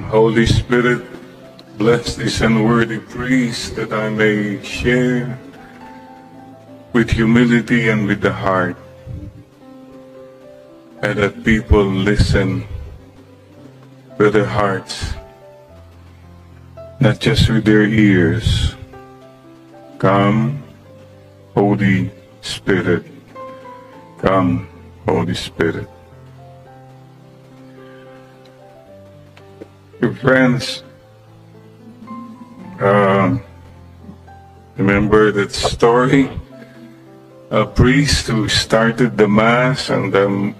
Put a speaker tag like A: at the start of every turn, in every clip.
A: Holy Spirit, bless this unworthy priest that I may share with humility and with the heart, and that people listen with their hearts, not just with their ears. Come, Holy Spirit. Come, Holy Spirit. Your friends, remember that story? A priest who started the Mass and the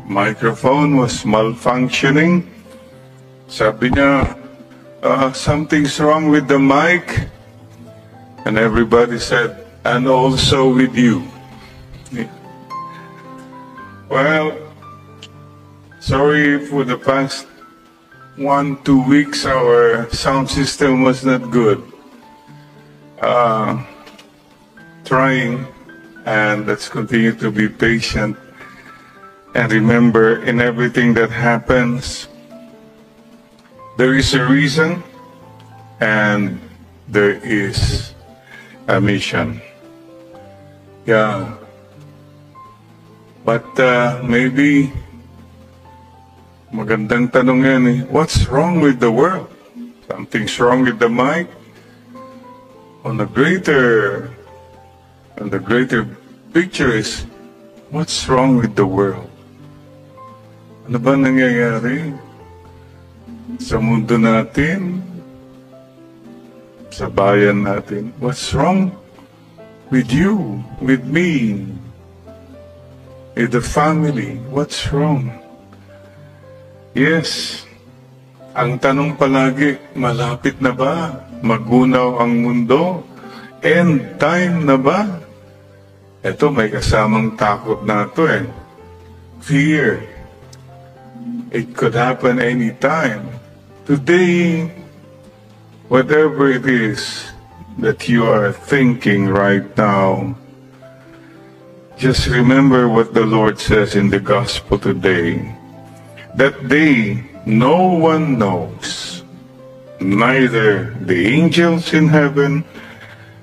A: microphone was malfunctioning. Sabi niya, something's wrong with the mic. And everybody said, and also with you. Well, sorry for the past 1-2 weeks our sound system was not good. Trying, and let's continue to be patient and remember, in everything that happens there is a reason and there is a mission. Yeah, but maybe magandang tanong yan eh. What's wrong with the world? Something's wrong with the mic? On the greater picture is, what's wrong with the world? Ano ba nangyayari sa mundo natin? Sa bayan natin? What's wrong with you? With me? With the family? What's wrong? Yes, ang tanong palagi, malapit na ba? Magunaw ang mundo? End time na ba? Ito, may kasamang takot na ito eh. Fear. It could happen anytime. Today, whatever it is that you are thinking right now, just remember what the Lord says in the Gospel today. That day no one knows, neither the angels in heaven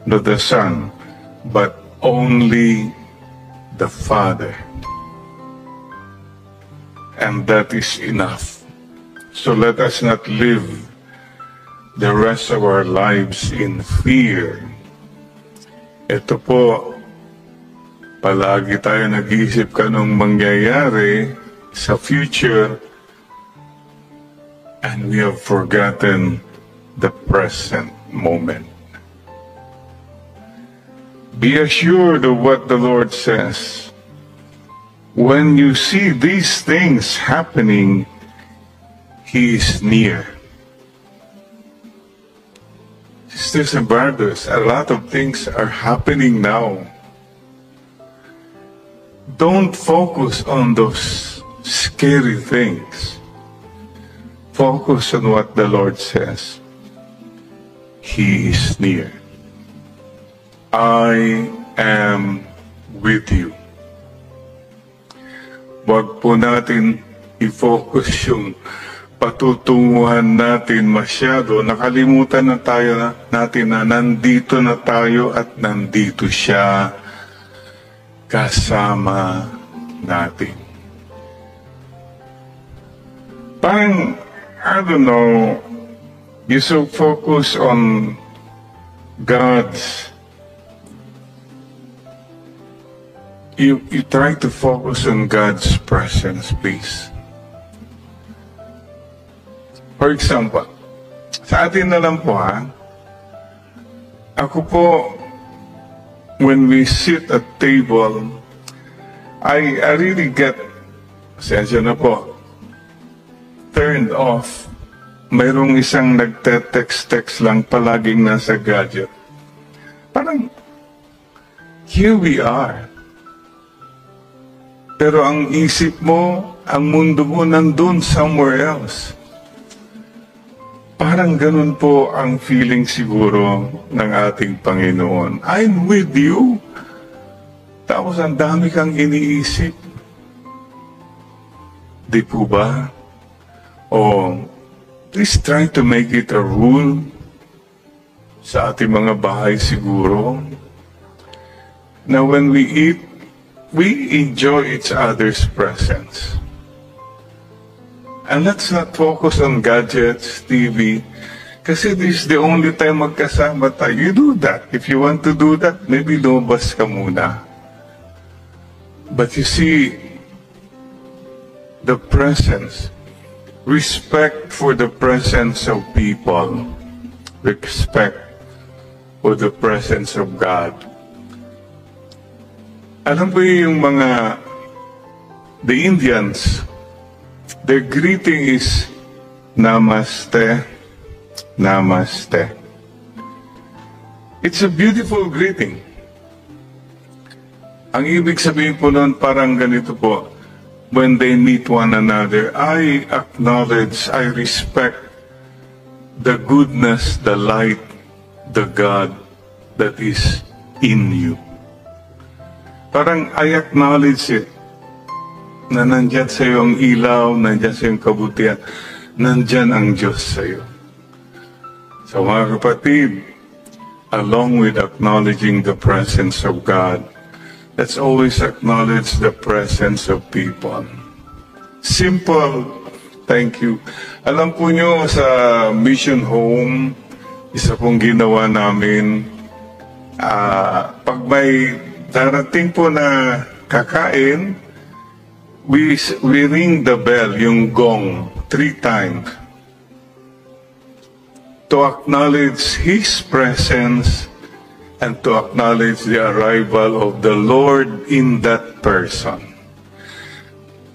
A: nor the Son, but only the Father. And that is enough. So let us not live the rest of our lives in fear. Ito po, palagi tayo nag-iisip ka nung mangyayari sa future, and we have forgotten the present moment. Be assured of what the Lord says. When you see these things happening, He is near. Sisters and brothers, a lot of things are happening now. Don't focus on those scary things. Focus on what the Lord says. He is near. I am with you. Wag po natin i-focus yung patutunguhan natin masyado. Nakalimutan na tayo natin na nandito na tayo at nandito siya kasama natin. Parang, I don't know, you so focus on God's, you try to focus on God's presence, please. For example, Sa atin na lang po, ha? Ako po, when we sit at table, I really get, pasensya na po, turned off. Mayroong isang nagte-text lang palaging nasa gadget. Parang, here we are. Pero ang isip mo, ang mundo mo nandun somewhere else. Parang ganun po ang feeling siguro ng ating Panginoon. I'm with you. Tapos ang dami kang iniisip. Di po ba? Please try to make it a rule sa ating mga bahay siguro na when we eat, we enjoy each other's presence. And let's not focus on gadgets, TV, kasi this is the only time magkasama tayo. You do that. If you want to do that, maybe lumabas ka muna. But you see, the presence, respect for the presence of people, respect for the presence of God. Alam mo yung the Indians, their greeting is Namaste, Namaste. It's a beautiful greeting. Ang ibig sabihin po nun parang ganito po, when they meet one another, I acknowledge, I respect the goodness, the light, the God that is in you. Parang I acknowledge it, na nandyan sa iyo ang ilaw, nandyan sa iyo ang kabutihan, nandyan ang Diyos sa iyo. So mga kapatid, along with acknowledging the presence of God, let's always acknowledge the presence of people. Simple. Thank you. Alam po nyo, sa Mission Home, isa pong ginawa namin, pag may darating po na kakain, we ring the bell, yung gong, 3 times, to acknowledge His presence and to acknowledge the arrival of the Lord in that person.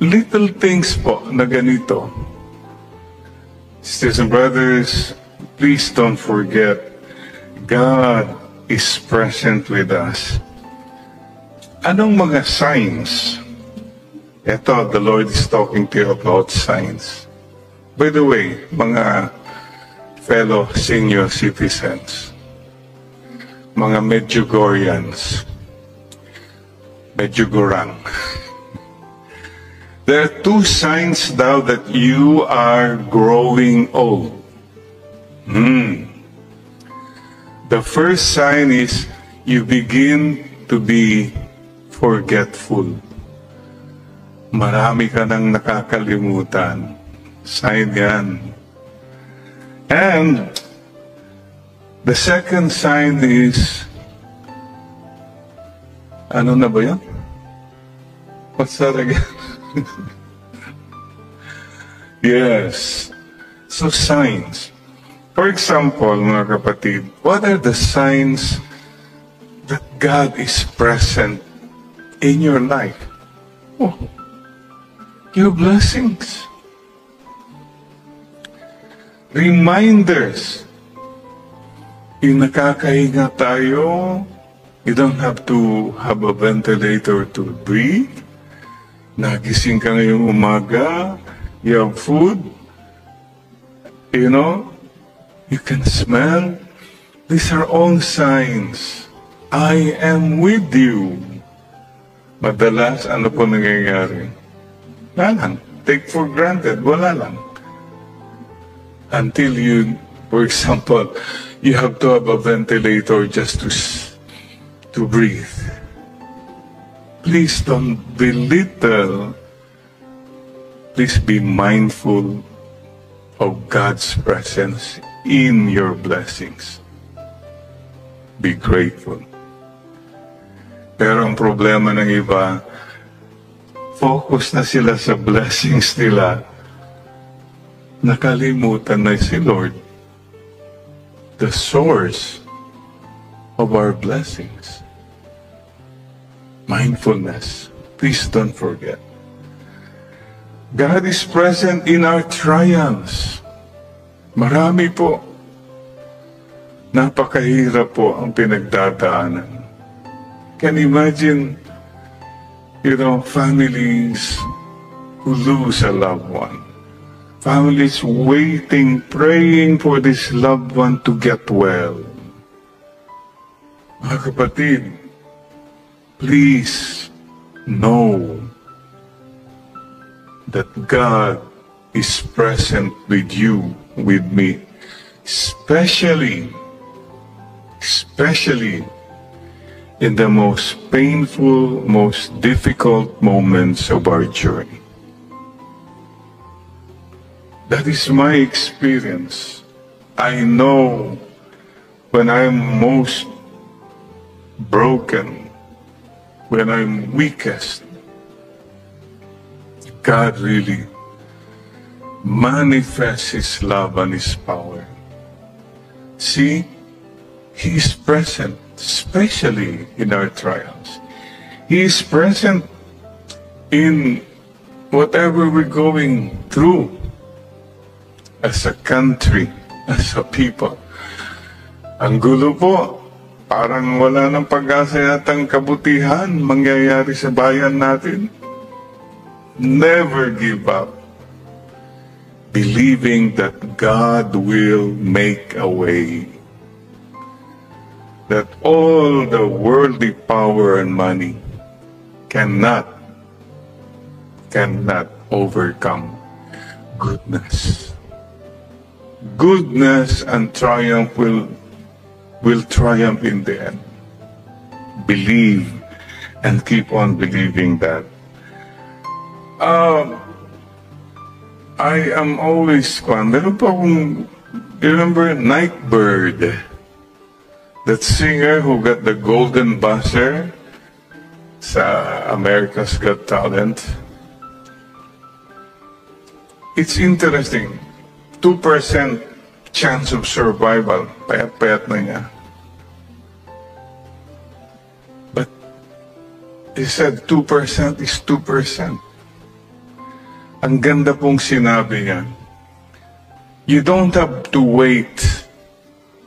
A: Little things po na ganito. Sisters and brothers, please don't forget, God is present with us. Anong mga signs? Ito, the Lord is talking to you about signs. By the way, mga fellow senior citizens, mga Medjugorrians, Medjugorang. There are 2 signs now that you are growing old. The first sign is you begin to be forgetful. Marami ka nang nakakalimutan. Sign yan. And the second sign is, ano na ba yan? What's that again? Yes. So signs. For example, mga kapatid, what are the signs that God is present in your life? Oh, your blessings. Reminders. Yung nakakahinga tayo, you don't have to have a ventilator to breathe. Nagising ka ngayong umaga, you have food, you know, you can smell. These are all signs. I am with you. Madalas, ano po nangyayari? Wala lang. Take for granted. Wala lang. Until you, for example, you have to have a ventilator just to breathe. Please don't belittle. Please be mindful of God's presence in your blessings. Be grateful. Pero ang problema ng iba, focus na sila sa blessings nila, nakalimutan na si Lord. the source of our blessings. Mindfulness. Please don't forget. God is present in our triumphs. Marami po. Napakahirap po ang pinagdadaanan. Can imagine, families who lose a loved one. Families waiting, praying for this loved one to get well. Mga kapatid, please know that God is present with you, with me, especially in the most painful, most difficult moments of our journey. That is my experience. I know when I'm most broken, when I'm weakest, God really manifests His love and His power. See, He is present, especially in our trials. He is present in whatever we're going through as a country, as a people. Ang gulo po, parang wala ng pag-asa yatang kabutihan mangyayari sa bayan natin. Never give up, believing that God will make a way, that all the worldly power and money cannot overcome goodness. Goodness and triumph will triumph in the end. Believe and keep on believing that. I am always meron pa akong, remember Nightbird, that singer who got the golden buzzer sa America's Got Talent. It's interesting. 2% chance of survival. Payat-payat na niya. But he said 2% is 2%. Ang ganda pong sinabi niya. You don't have to wait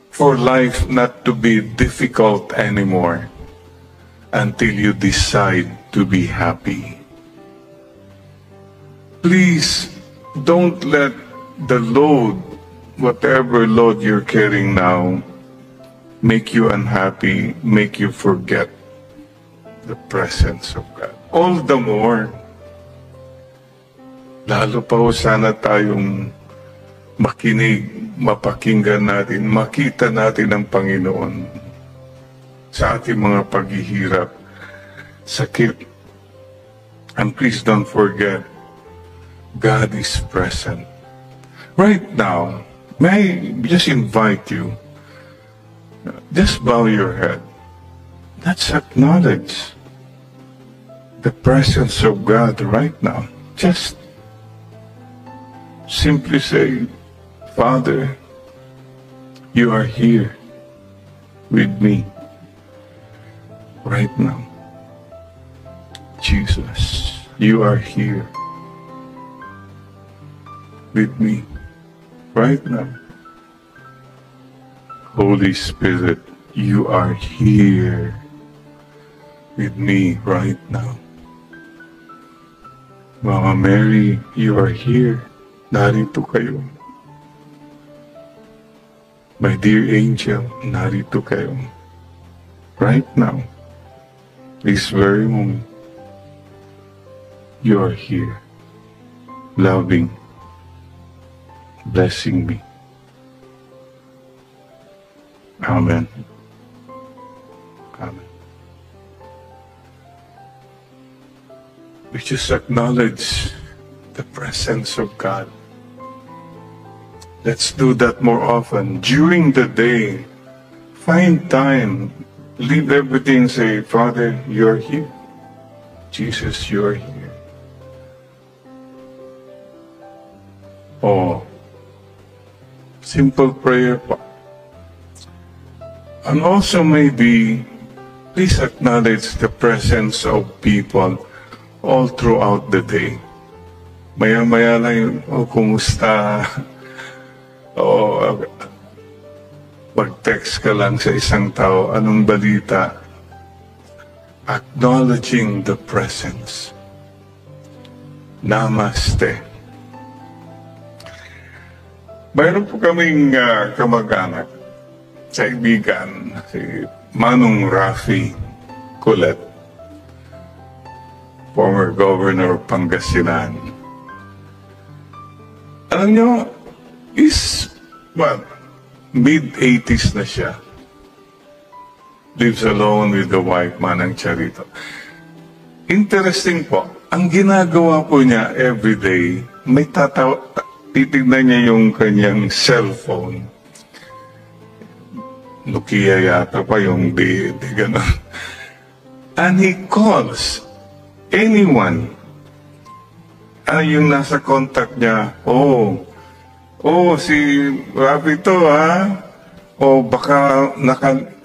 A: for life not to be difficult anymore until you decide to be happy. Please don't let the load, whatever load you're carrying now, make you unhappy, make you forget the presence of God. All the more, lalo pa ho sana tayong makinig, mapakinggan natin, makita natin ang Panginoon sa ating mga paghihirap, sakit. And please don't forget, God is present. Right now, may I just invite you, just bow your head. Let's acknowledge the presence of God right now. Just simply say, Father, you are here with me right now. Jesus, you are here with me right now. Holy Spirit, you are here with me right now. Mama Mary, you are here. Narito kayo. My dear angel, narito kayo. Right now, this very moment, you are here, loving, blessing me. Amen. Amen. We just acknowledge the presence of God. Let's do that more often. During the day, find time, leave everything, say, Father, you're here. Jesus, you're here. Oh, simple prayer pa. And also maybe, please acknowledge the presence of people all throughout the day. Maya-maya lang yung, kumusta? Mag-text ka lang sa isang tao, anong balita? Acknowledging the presence. Namaste. Mayroon po kaming kamag-anak, kaibigan, si Manong Rafi Kulet, former governor of Pangasinan. Alam nyo, mid-80s na siya. Lives alone with the wife, Manang Charito. Interesting po, ang ginagawa po niya everyday, may titignan niya yung kanyang cellphone. Nokia yata pa yung di gano'n. And he calls anyone. Yung nasa contact niya, si Rafi to, ha? Baka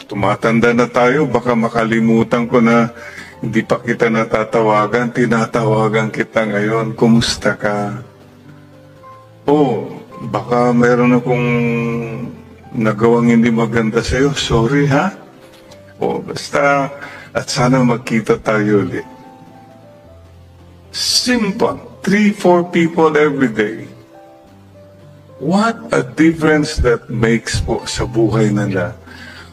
A: tumatanda na tayo, baka makalimutan ko na hindi pa kita natatawagan, tinatawagan kita ngayon, kumusta ka? Baka meron akong nagawang hindi maganda sa'yo, sorry ha? Basta, at sana magkita tayo ulit. Simple. 3-4 people every day. What a difference that makes po sa buhay nila.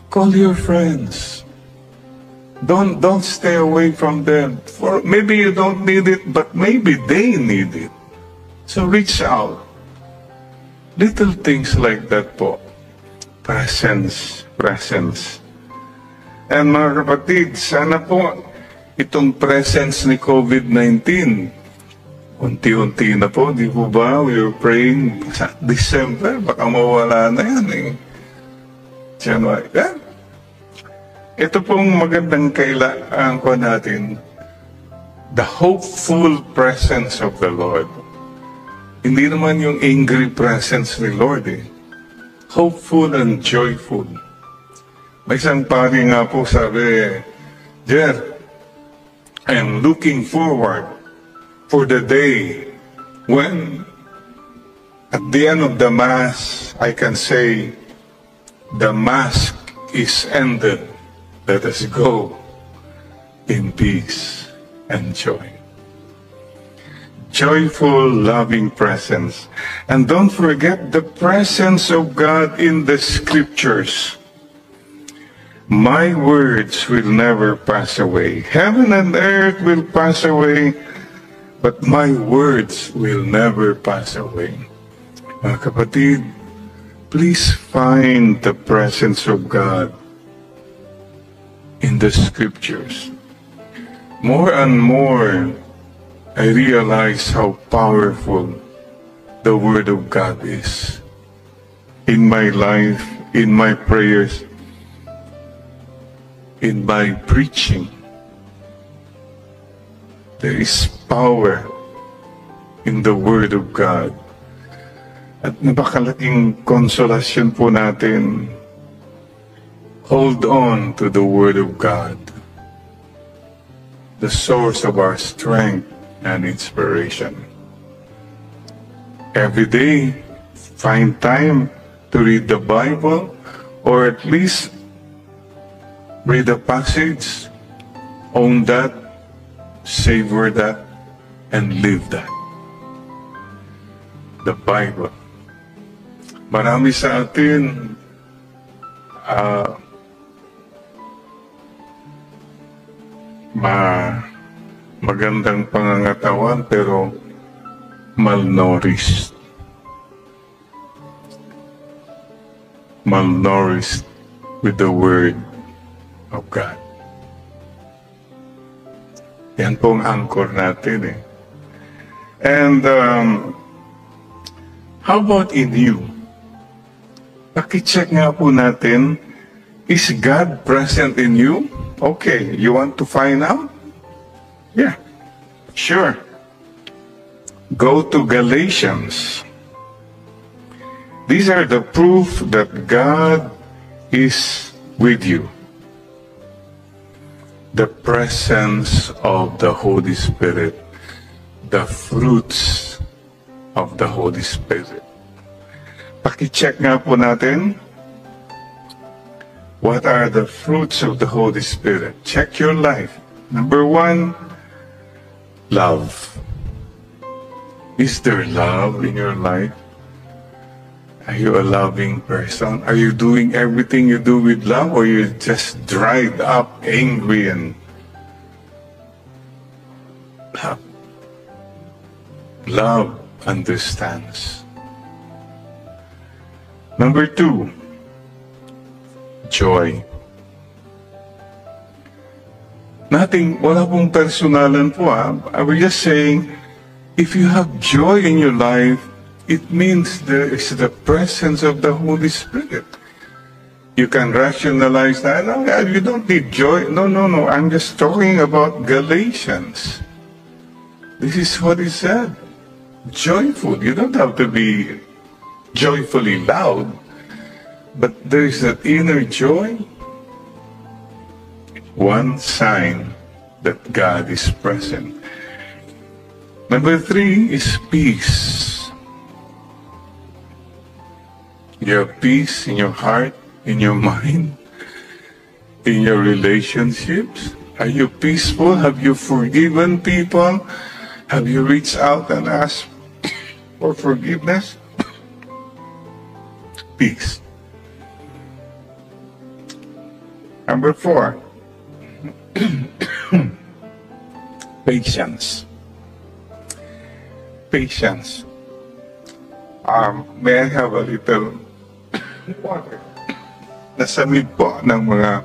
A: Call your friends. Don't stay away from them. Maybe you don't need it, but maybe they need it. So reach out. Little things like that po. Presence. And mga kapatid, sana po itong presence ni COVID-19, unti-unti na po, di po ba? We were praying sa December, baka mawala na yan eh. January. Ito pong magandang kailangan ko natin, the hopeful presence of the Lord. Hindi naman yung angry presence ni Lord eh. Hopeful and joyful. May isang pari nga po sabi, Jer, I am looking forward for the day when at the end of the Mass, I can say, the Mass is ended. Let us go in peace and joy. Joyful, loving presence. And don't forget the presence of God in the Scriptures. My words will never pass away. Heaven and earth will pass away, but my words will never pass away. Mga kapatid, please find the presence of God in the Scriptures. More and more, I realize how powerful the Word of God is. In my life, in my prayers, in my preaching, there is power in the Word of God. At napakalaking konsolasyon po natin, hold on to the Word of God, the source of our strength and inspiration. Every day, find time to read the Bible, or at least read a passage, own that, savor that, and live that. The Bible. Marami sa atin magandang pangangatawan pero malnourished. Malnourished with the Word of God. Yan pong anchor natin eh. And how about in you? Pakicheck nga po natin, is God present in you? Okay, you want to find out? Yeah, sure. Go to Galatians. These are the proof that God is with you. The presence of the Holy Spirit, the fruits of the Holy Spirit. Paki-check nga po natin, what are the fruits of the Holy Spirit? Check your life. Number 1, love. Is there love in your life? Are you a loving person? Are you doing everything you do with love, or you just dried up, angry, and love understands. Number 2, joy. Wala pong personalan po I was just saying, if you have joy in your life, it means there is the presence of the Holy Spirit. You can rationalize that. No, you don't need joy. No. I'm just talking about Galatians. This is what he said. Joyful. You don't have to be joyfully loud. But there is that inner joy. One sign that God is present. Number 3 is peace. You have peace in your heart, in your mind, in your relationships. Are you peaceful? Have you forgiven people? Have you reached out and asked for forgiveness? Peace. Number 4, patience. Patience. May I have a little water? Nasamid po ng mga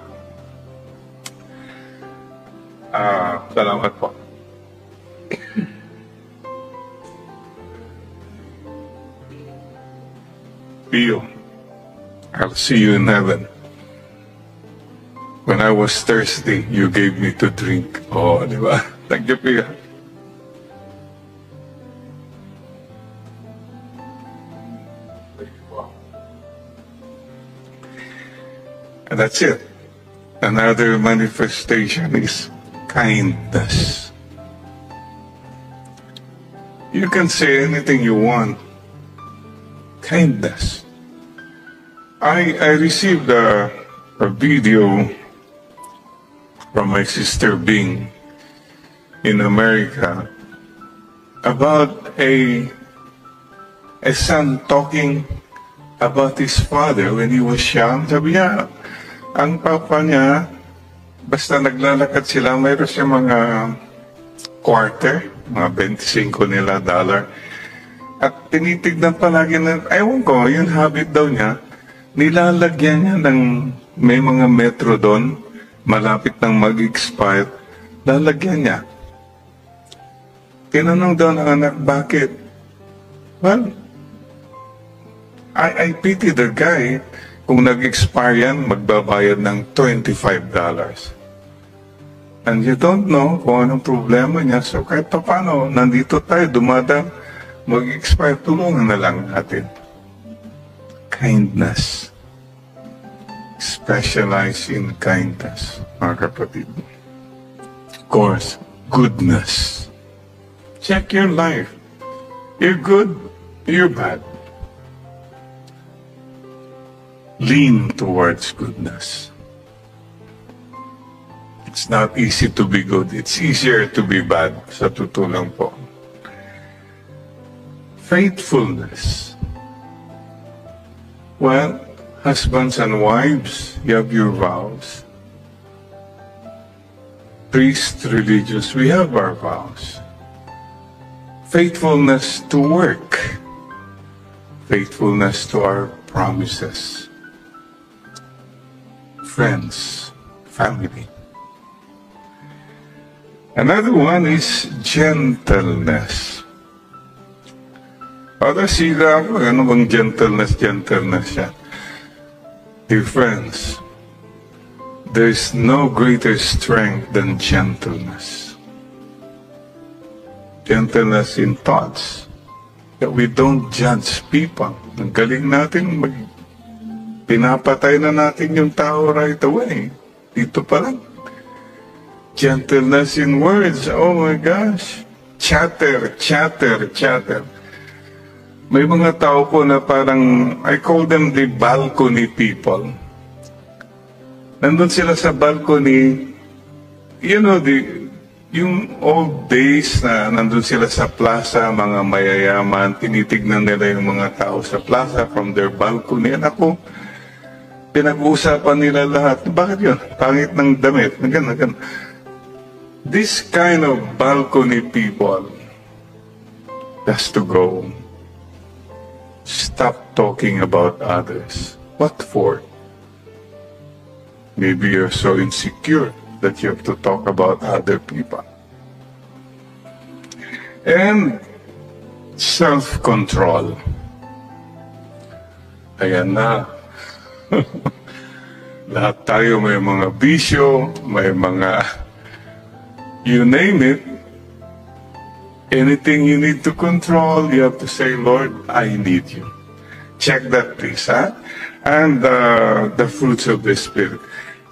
A: salamat po. Pio, I'll see you in heaven. When I was thirsty, you gave me to drink. Oh, di ba? Thank you, Pio. And that's it. Another manifestation is kindness. You can say anything you want. Kindness. I received a video from my sister Bing in America about a son talking about his father when he was young. Sabi niya, ang papa niya, basta naglalakad sila, mayroon siya mga quarter, mga 25 nila dollar. At tinitignan palagi na, ewan ko, yung habit daw niya, nilalagyan niya ng may mga metro doon, malapit nang mag-expire, lalagyan niya. Tinanong daw ng anak, bakit? Well, I pity the guy. Kung nag-expire yan, magbabayad ng $25. And you don't know kung anong problema niya. So kahit pa paano, nandito tayo, dumadang, mag-expire, tulungan na lang natin. Kindness. Specialize in kindness, mga kapatid. Of course, goodness. Check your life. You're good, you're bad. Lean towards goodness. It's not easy to be good. It's easier to be bad. Sa totoo lang po. Faithfulness. Well, husbands and wives, you have your vows. Priests, religious, we have our vows. Faithfulness to work. Faithfulness to our promises. Friends, family. Another one is gentleness. Para sila ako, ano bang gentleness yan? Dear friends, there is no greater strength than gentleness. Gentleness in thoughts. That we don't judge people. Ang galing natin pinapatay na natin yung tao right away. Dito pa lang. Gentleness in words. Oh my gosh. Chatter, chatter, chatter. May mga tao po na parang, I call them the balcony people. Nandun sila sa balcony, yung old days na nandun sila sa plaza, mga mayayaman, tinitignan nila yung mga tao sa plaza from their balcony. And ako, pinag-uusapan nila lahat. Bakit yun? Pangit ng damit. Ganun. This kind of balcony people has to go. Stop talking about others. What for? Maybe you're so insecure that you have to talk about other people. And self-control. Ayan na. Lahat tayo may mga bisyo, may mga, you name it. Anything you need to control, you have to say, Lord, I need you. Check that, please, huh? And the fruits of the Spirit.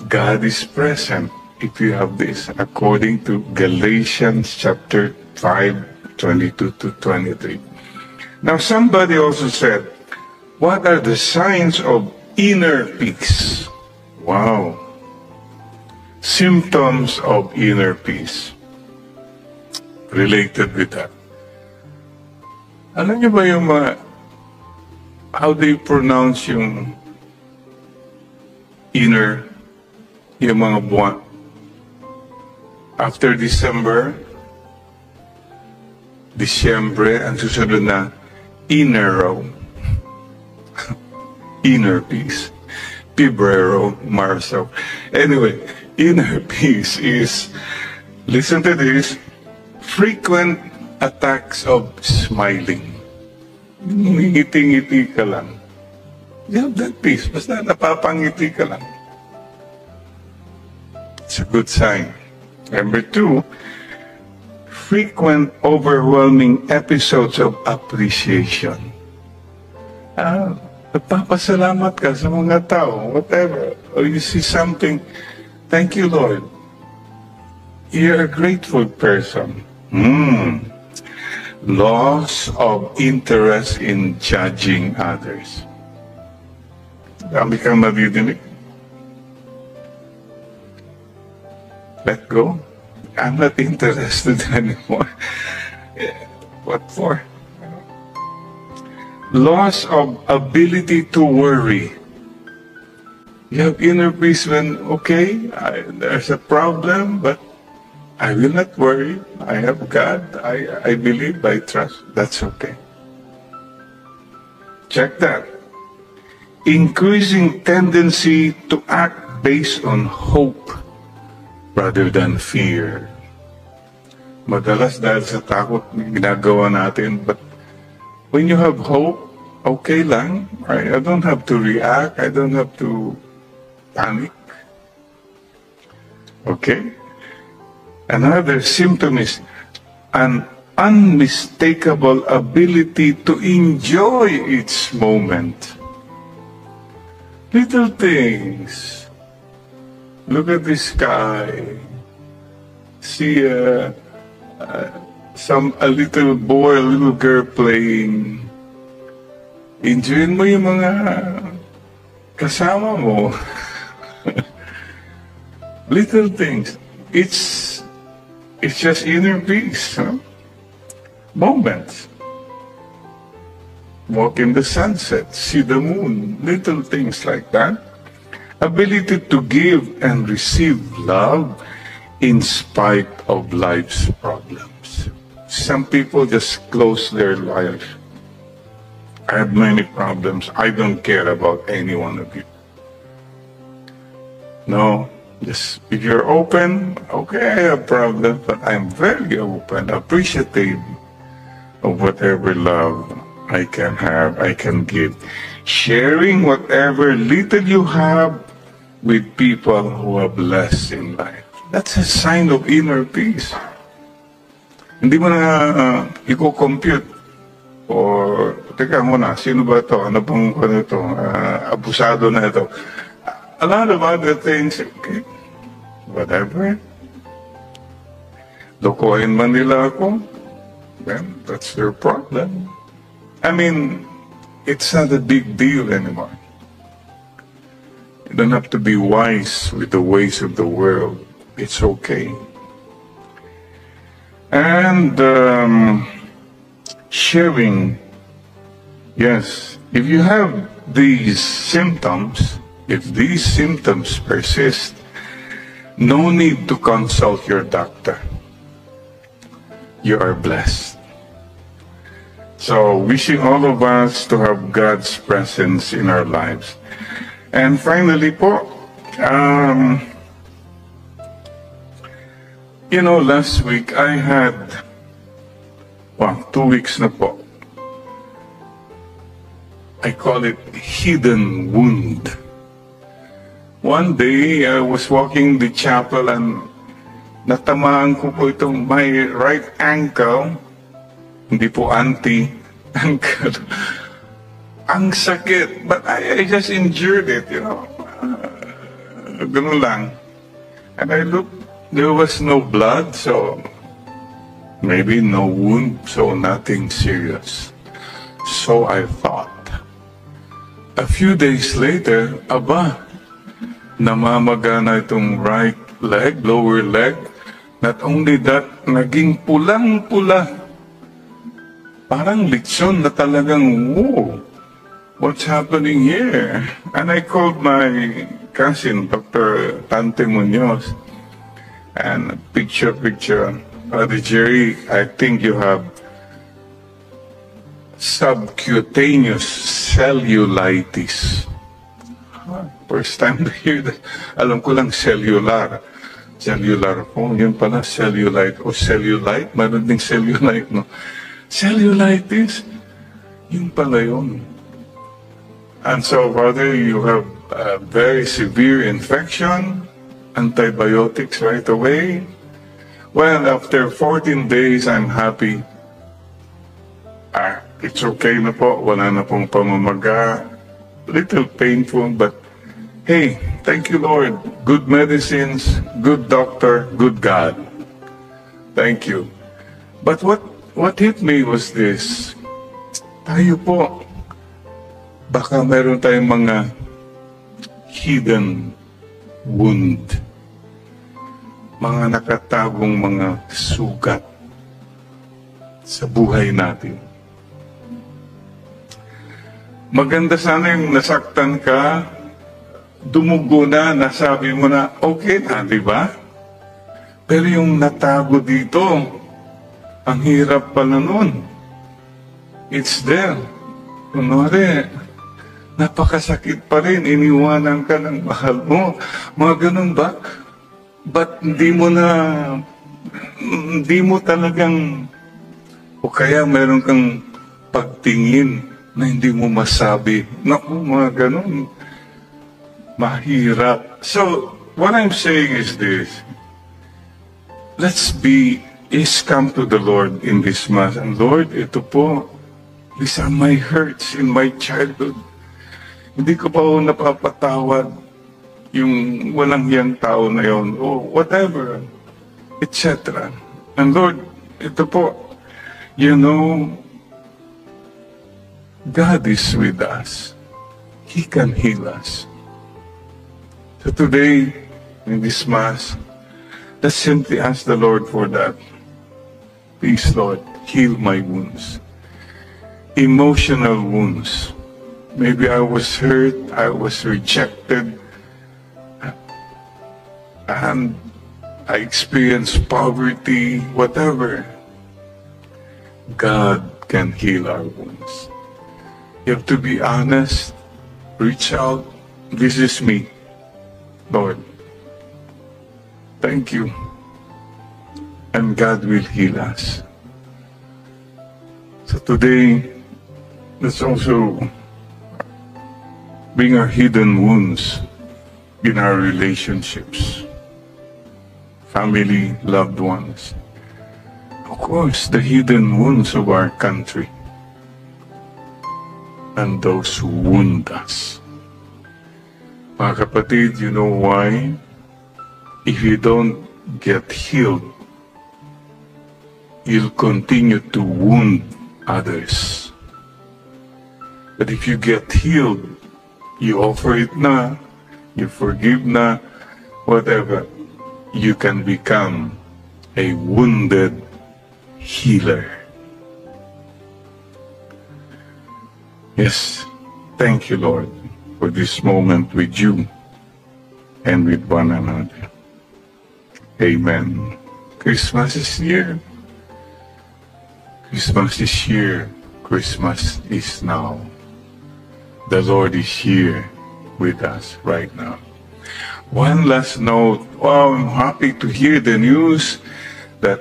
A: God is present if you have this, according to Galatians chapter 5, 22 to 23. Now, somebody also said, what are the signs of inner peace? Wow. Symptoms of inner peace. Related with that. Alam niyo ba yung how do you pronounce yung inner, yung mga buwan? After December, ang susunod na, Enero. Inner peace. Pebrero, Marso. Anyway, inner peace is, listen to this, frequent attacks of smiling. Ngiti-ngiti ka lang. You have that peace. Basta napapangiti ka lang. It's a good sign. Number 2, frequent overwhelming episodes of appreciation. Nagpapasalamat ka sa mga tao, whatever. Or you see something, thank you, Lord. You're a grateful person. Loss of interest in judging others. Dami kang nadidinig. Let go. I'm not interested anymore. What for? Loss of ability to worry. You have inner peace when, okay, there's a problem, but I will not worry. I have God. I believe, I trust. That's okay. Check that. Increasing tendency to act based on hope rather than fear. Madalas dahil sa takot ginagawa natin, but when you have hope, okay lang. I don't have to react. I don't have to panic. Okay? Another symptom is an unmistakable ability to enjoy each moment. Little things. Look at the sky. See a little boy, a little girl playing. Enjoyin mo yung mga kasama mo. Little things. It's just inner peace. Huh? Moments. Walk in the sunset, see the moon, little things like that. Ability to give and receive love in spite of life's problems. Some people just close their life. I have many problems. I don't care about any one of you. No, just if you're open, okay, I have problems, but I'm very open, appreciative of whatever love I can have, I can give. Sharing whatever little you have with people who have less in life. That's a sign of inner peace. Hindi mo na i-compute or teka muna, sino ba ito? Ano bang ano ito? Abusado na ito. A lot of other things, okay, whatever. Lokohin man nila ako, then that's their problem. I mean, it's not a big deal anymore. You don't have to be wise with the ways of the world. It's okay. And sharing, yes, if you have these symptoms, if these symptoms persist, no need to consult your doctor. You are blessed. So, wishing all of us to have God's presence in our lives. And finally po, you know, last week I had, 2 weeks na po. I call it hidden wound. One day, I was walking the chapel and natamaan ko po itong my right ankle, hindi po ankle. Ang sakit, but I just endured it, you know. Ganun lang. And I looked, there was no blood, so maybe no wound, so nothing serious. So I thought. A few days later, namamaga na itong right leg, lower leg. Not only that, naging pulang-pula. Parang litson na talagang, whoa, what's happening here? And I called my cousin, Dr. Tante Munoz, and picture, Brother Jerry, I think you have subcutaneous cellulitis. First time to hear that. Alam ko lang cellular po. Yun pala cellulite o cellulite. Meron ding cellulite, no? Cellulitis. Yun pala yun. And so, Father, you have a very severe infection, antibiotics right away. Well, after 14 days, I'm happy. It's okay na po. Wala na pong pamamaga. Little painful, but hey, thank you, Lord. Good medicines, good doctor, good God. Thank you. But what hit me was this. Tayo po, baka meron tayong mga hidden wound. Mga nakatagong mga sugat sa buhay natin. Maganda sana yung nasaktan ka, dumugo na, nasabi mo na, okay na, di ba? Pero yung natago dito, ang hirap pala nun. It's there. Kunwari, napakasakit pa rin, iniwanan ka ng mahal mo. Mga ganun ba? Ba't hindi mo talagang, o kaya meron kang pagtingin na hindi mo masabi. Naku, mga ganun. Mahirap. So, what I'm saying is this. Let's come to the Lord in this Mass. And Lord, ito po, these are my hurts in my childhood. Hindi ko pa napapatawad yung walang hiyang tao na yun, o whatever, etc. And Lord, ito po, you know, God is with us. He can heal us. So today, in this Mass, let's simply ask the Lord for that. Please, Lord, heal my wounds. Emotional wounds. Maybe I was hurt, I was rejected, and I experienced poverty, whatever. God can heal our wounds. You have to be honest, reach out. This is me, Lord. Thank you. And God will heal us. So today, let's also bring our hidden wounds in our relationships, family, loved ones. Of course, the hidden wounds of our country. and those who wound us. Mga kapatid, you know why? If you don't get healed, you'll continue to wound others. But if you get healed, you offer it na, you forgive na, whatever, you can become a wounded healer. Yes, thank you, Lord, for this moment with you and with one another. Amen. Christmas is here. Christmas is here. Christmas is now. The Lord is here with us right now. One last note. Wow, I'm happy to hear the news that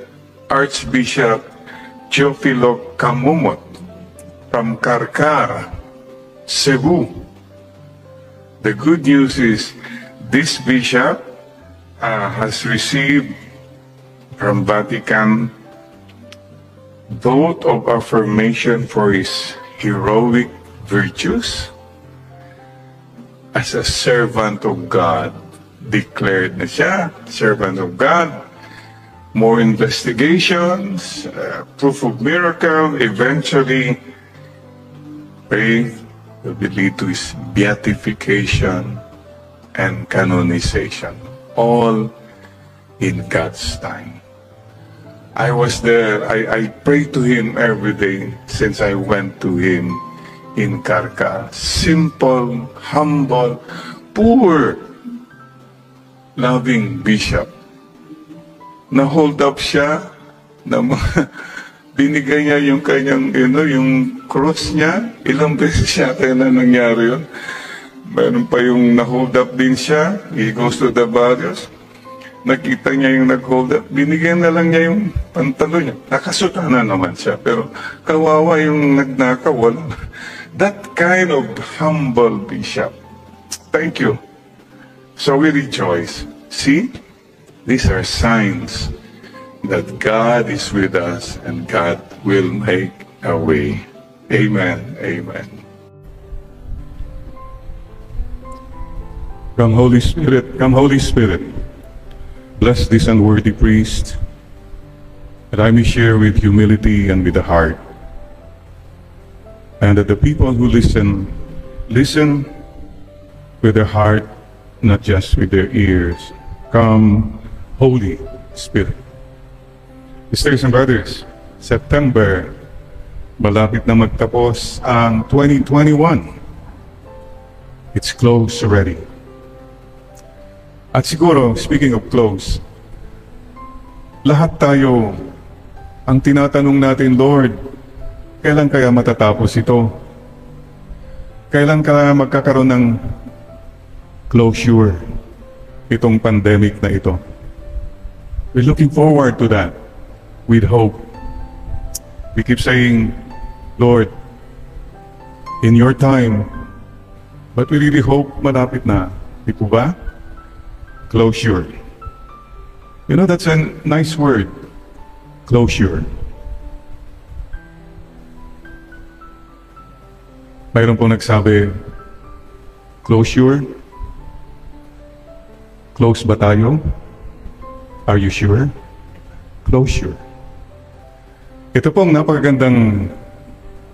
A: Archbishop Teofilo Camumot from Karkar, Cebu. The good news is this bishop has received from Vatican vote of affirmation for his heroic virtues as a servant of God. Declared na siya, servant of God. More investigations, proof of miracle, eventually will lead to his beatification and canonization, all in God's time. I was there, I prayed to him every day since I went to him in Karkar. Simple, humble, poor, loving bishop. Na-hold up siya, binigay niya yung kanyang, yung cross niya. Ilang beses siya kaya na nangyari yun. Meron pa yung na-hold up din siya. He goes to the barrios. Nakita niya yung nag-hold up. Binigyan na lang niya yung pantalo niya. Nakasuta na naman siya. Pero kawawa yung nagnakaw. That kind of humble bishop. Thank you. So we rejoice. See? These are signs that God is with us and God will make a way. Amen. Amen. Come, Holy Spirit. Come, Holy Spirit. Bless this unworthy priest, that I may share with humility and with the heart, and that the people who listen with their heart, not just with their ears. Come, Holy Spirit. Sisters and brothers, September, malapit na magtapos ang 2021. It's close already. At siguro, speaking of close, lahat tayo, ang tinatanong natin, Lord, kailan kaya matatapos ito? Kailan kaya magkakaroon ng closure itong pandemic na ito? We're looking forward to that with hope. We keep saying, Lord, in your time, but we really hope malapit na. Di po ba? Closure. You know, that's a nice word. Closure. Mayroon pong nagsabi, closure? Close ba tayo? Are you sure? Closure. Ito pong napakagandang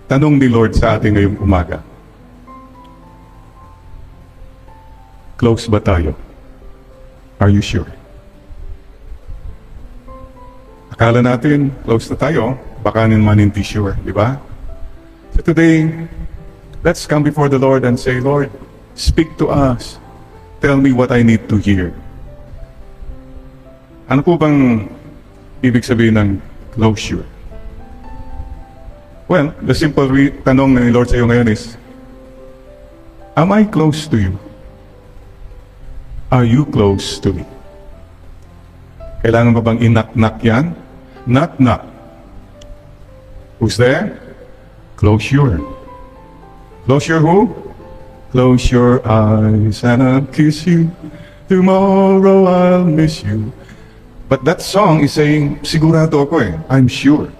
A: tanong ni Lord sa atin ngayong umaga. Close ba tayo? Are you sure? Akala natin, close na tayo, baka naman hindi sure, di ba? So today, let's come before the Lord and say, Lord, speak to us. Tell me what I need to hear. Ano po bang ibig sabihin ng closure? Well, the simple tanong ni Lord sa iyo ngayon is, am I close to you? Are you close to me? Kailangan ba bang inak-nak yan? Knock-knock. Who's there? Closure. Closure who? Close your eyes and I'll kiss you. Tomorrow I'll miss you. But that song is saying, sigurado ako I'm sure.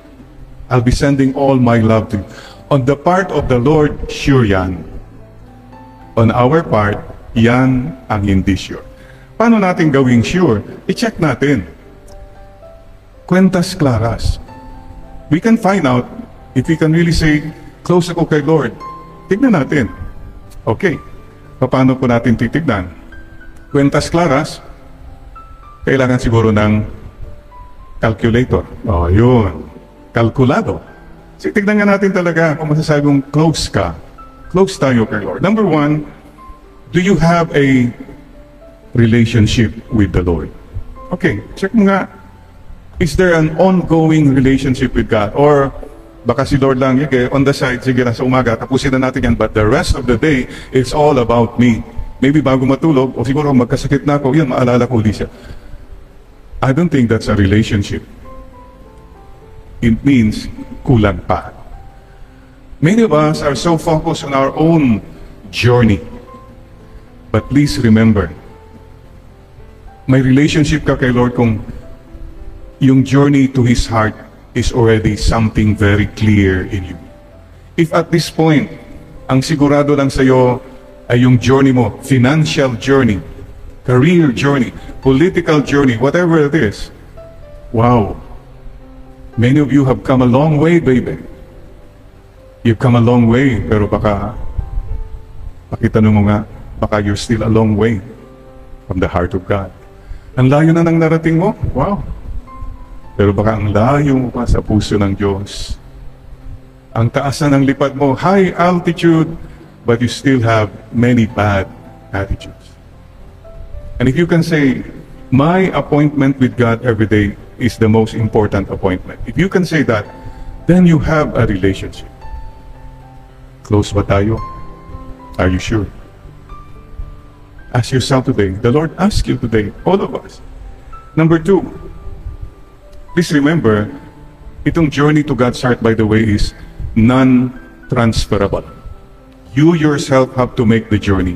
A: I'll be sending all my love to you. On the part of the Lord, sure yan. On our part, yan ang hindi sure. Paano natin gawing sure? I-check natin. Cuentas claras. We can find out if we can really say, close ako kay Lord. Tignan natin. Okay. Paano po natin titignan? Cuentas claras, kailangan siguro ng calculator. Oh, yun. Kalkulado. So, tignan nga natin talaga kung masasabi mong close ka. Close tayo kay Lord. Number one, do you have a relationship with the Lord? Okay, check mo nga. Is there an ongoing relationship with God? Or baka si Lord lang, okay, on the side, sige na sa umaga, tapusin na natin yan, but the rest of the day, it's all about me. Maybe bago matulog, o siguro magkasakit na ako, yan, maalala ko ulit siya. I don't think that's a relationship. It means kulang pa. Many of us are so focused on our own journey. But please remember, may relationship ka kay Lord kung yung journey to His heart is already something very clear in you. If at this point, ang sigurado lang sa'yo ay yung journey mo, financial journey, career journey, political journey, whatever it is, wow, many of you have come a long way, baby. You've come a long way, pero baka, pakitanong mo nga, baka you're still a long way from the heart of God. Ang layo na ng narating mo, wow. Pero baka ang layo mo pa sa puso ng Diyos. Ang taas na ng lipad mo, high altitude, but you still have many bad attitudes. And if you can say, my appointment with God every day is the most important appointment. If you can say that, then you have a relationship. Close ba tayo? Are you sure? Ask yourself today. The Lord asks you today, all of us. Number two, please remember, itong journey to God's heart, by the way, is non-transferable. You yourself have to make the journey.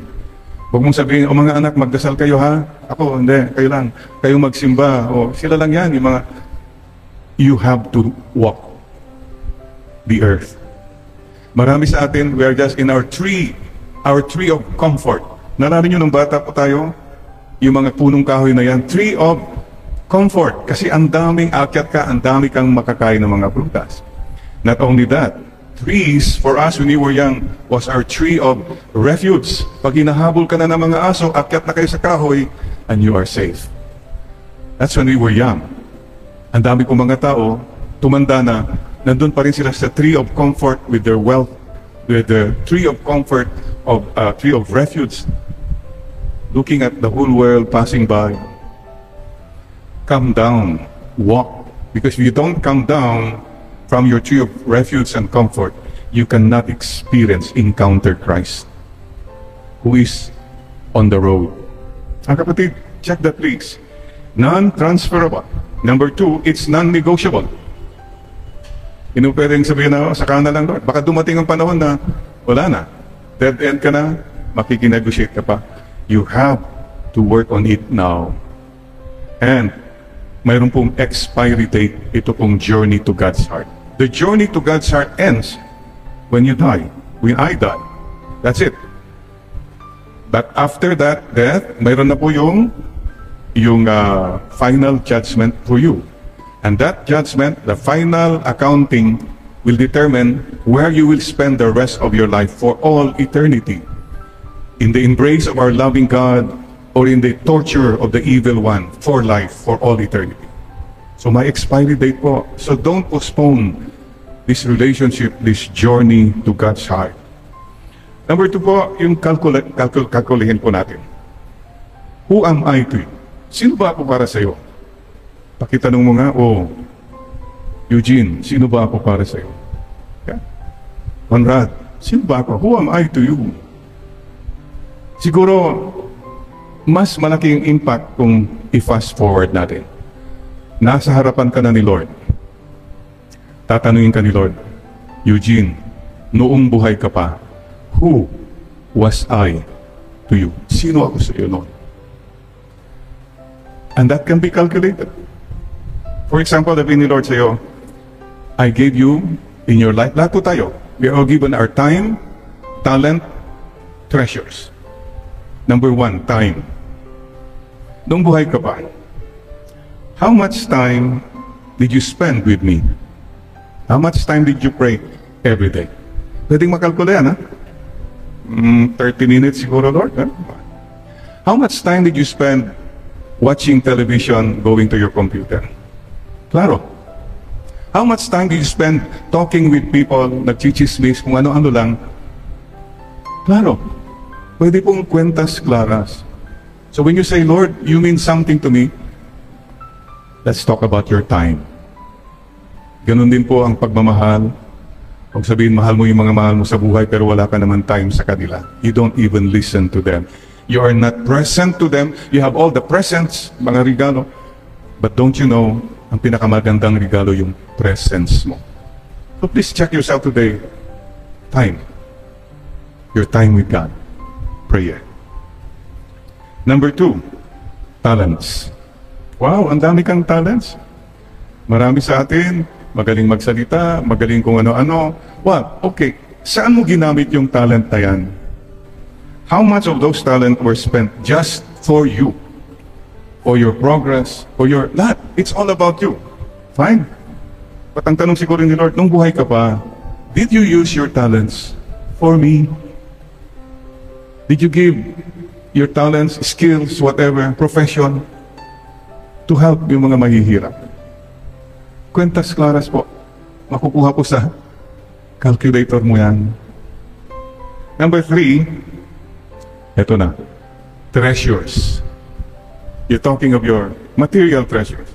A: Huwag mong sabihin, o mga anak, magdasal kayo ha? Ako, hindi, kayo lang. Kayo magsimba, o sila lang yan, yung mga... You have to walk the earth. Marami sa atin, we are just in our tree of comfort. Nalala nyo nung bata po tayo, yung mga punong kahoy na yan, tree of comfort. Kasi ang daming akyat ka, ang dami kang makakain ng mga prutas. Not only that, trees, for us when we were young, was our tree of refuge. Pag hinahabol ka na ng mga aso, akyat na kayo sa kahoy, and you are safe. That's when we were young. Ang dami kong mga tao, tumanda na, nandun pa rin sila sa tree of comfort with their wealth, with the tree of comfort of tree of refuge, looking at the whole world passing by. Come down, walk, because if you don't come down from your tree of refuge and comfort, you cannot encounter Christ, who is on the road. Ang kapatid, check that please. Non-transferable. Number two, it's non-negotiable. Pwedeng sabihin na, saka na lang Lord. Baka dumating ang panahon na wala na. Dead end ka na, makikinegotiate ka pa. You have to work on it now. And mayroon pong expiry date, ito pong journey to God's heart. The journey to God's heart ends when you die, when I die. That's it. But after that death, mayroon na po yung final judgment for you. And that judgment, the final accounting, will determine where you will spend the rest of your life for all eternity. In the embrace of our loving God, or in the torture of the evil one for life, for all eternity. So my expiry date po. So don't postpone this relationship, this journey to God's heart. Number two po, yung kalkulihin po natin. Who am I to you? Sino ba ako para sa iyo? Pakitanong mo nga, Eugene, sino ba ako para sa iyo? Yeah. Conrad, sino ba ako? Who am I to you? Siguro, mas malaking impact kung i-fast forward natin. Nasa harapan ka na ni Lord. Tatanungin ka ni Lord, Eugene, noong buhay ka pa, who was I to you? Sino ako sa iyo noon? And that can be calculated. For example, sabihin ni Lord sa iyo, I gave you in your life, lahat po tayo, We are all given our time, talent, treasures. Number 1, time. Nung buhay ka pa, how much time did you spend with me? How much time did you pray every day? Pwedeng makalkula yan, ha? 30 minutes siguro, Lord. Ha? How much time did you spend watching television, going to your computer? Klaro. How much time did you spend talking with people, nagchichismis, kung ano-ano lang? Klaro. Pwede pong kwentas klaras. So when you say, Lord, you mean something to me, let's talk about your time. Ganun din po ang pagmamahal. Huwag sabihin, mahal mo yung mga mahal mo sa buhay pero wala ka naman time sa kanila. You don't even listen to them. You are not present to them. You have all the presents, mga regalo. But don't you know, ang pinakamagandang regalo yung presence mo. So please check yourself today. Time. Your time with God. Prayer. Number 2, talents. Wow, ang dami kang talents. Marami sa atin, magaling magsalita, magaling kung ano-ano. Wow, okay. Saan mo ginamit yung talent na yan? How much of those talents were spent just for you? For your progress, for your... Lahat. It's all about you. Fine. But ang tanong siguro ni Lord, nung buhay ka pa, did you use your talents for me? Did you give your talents, skills, whatever, profession, to help yung mga mahihirap? Kwentas klaras po. Makukuha po sa calculator mo yan. Number 3, eto na, treasures. You're talking of your material treasures.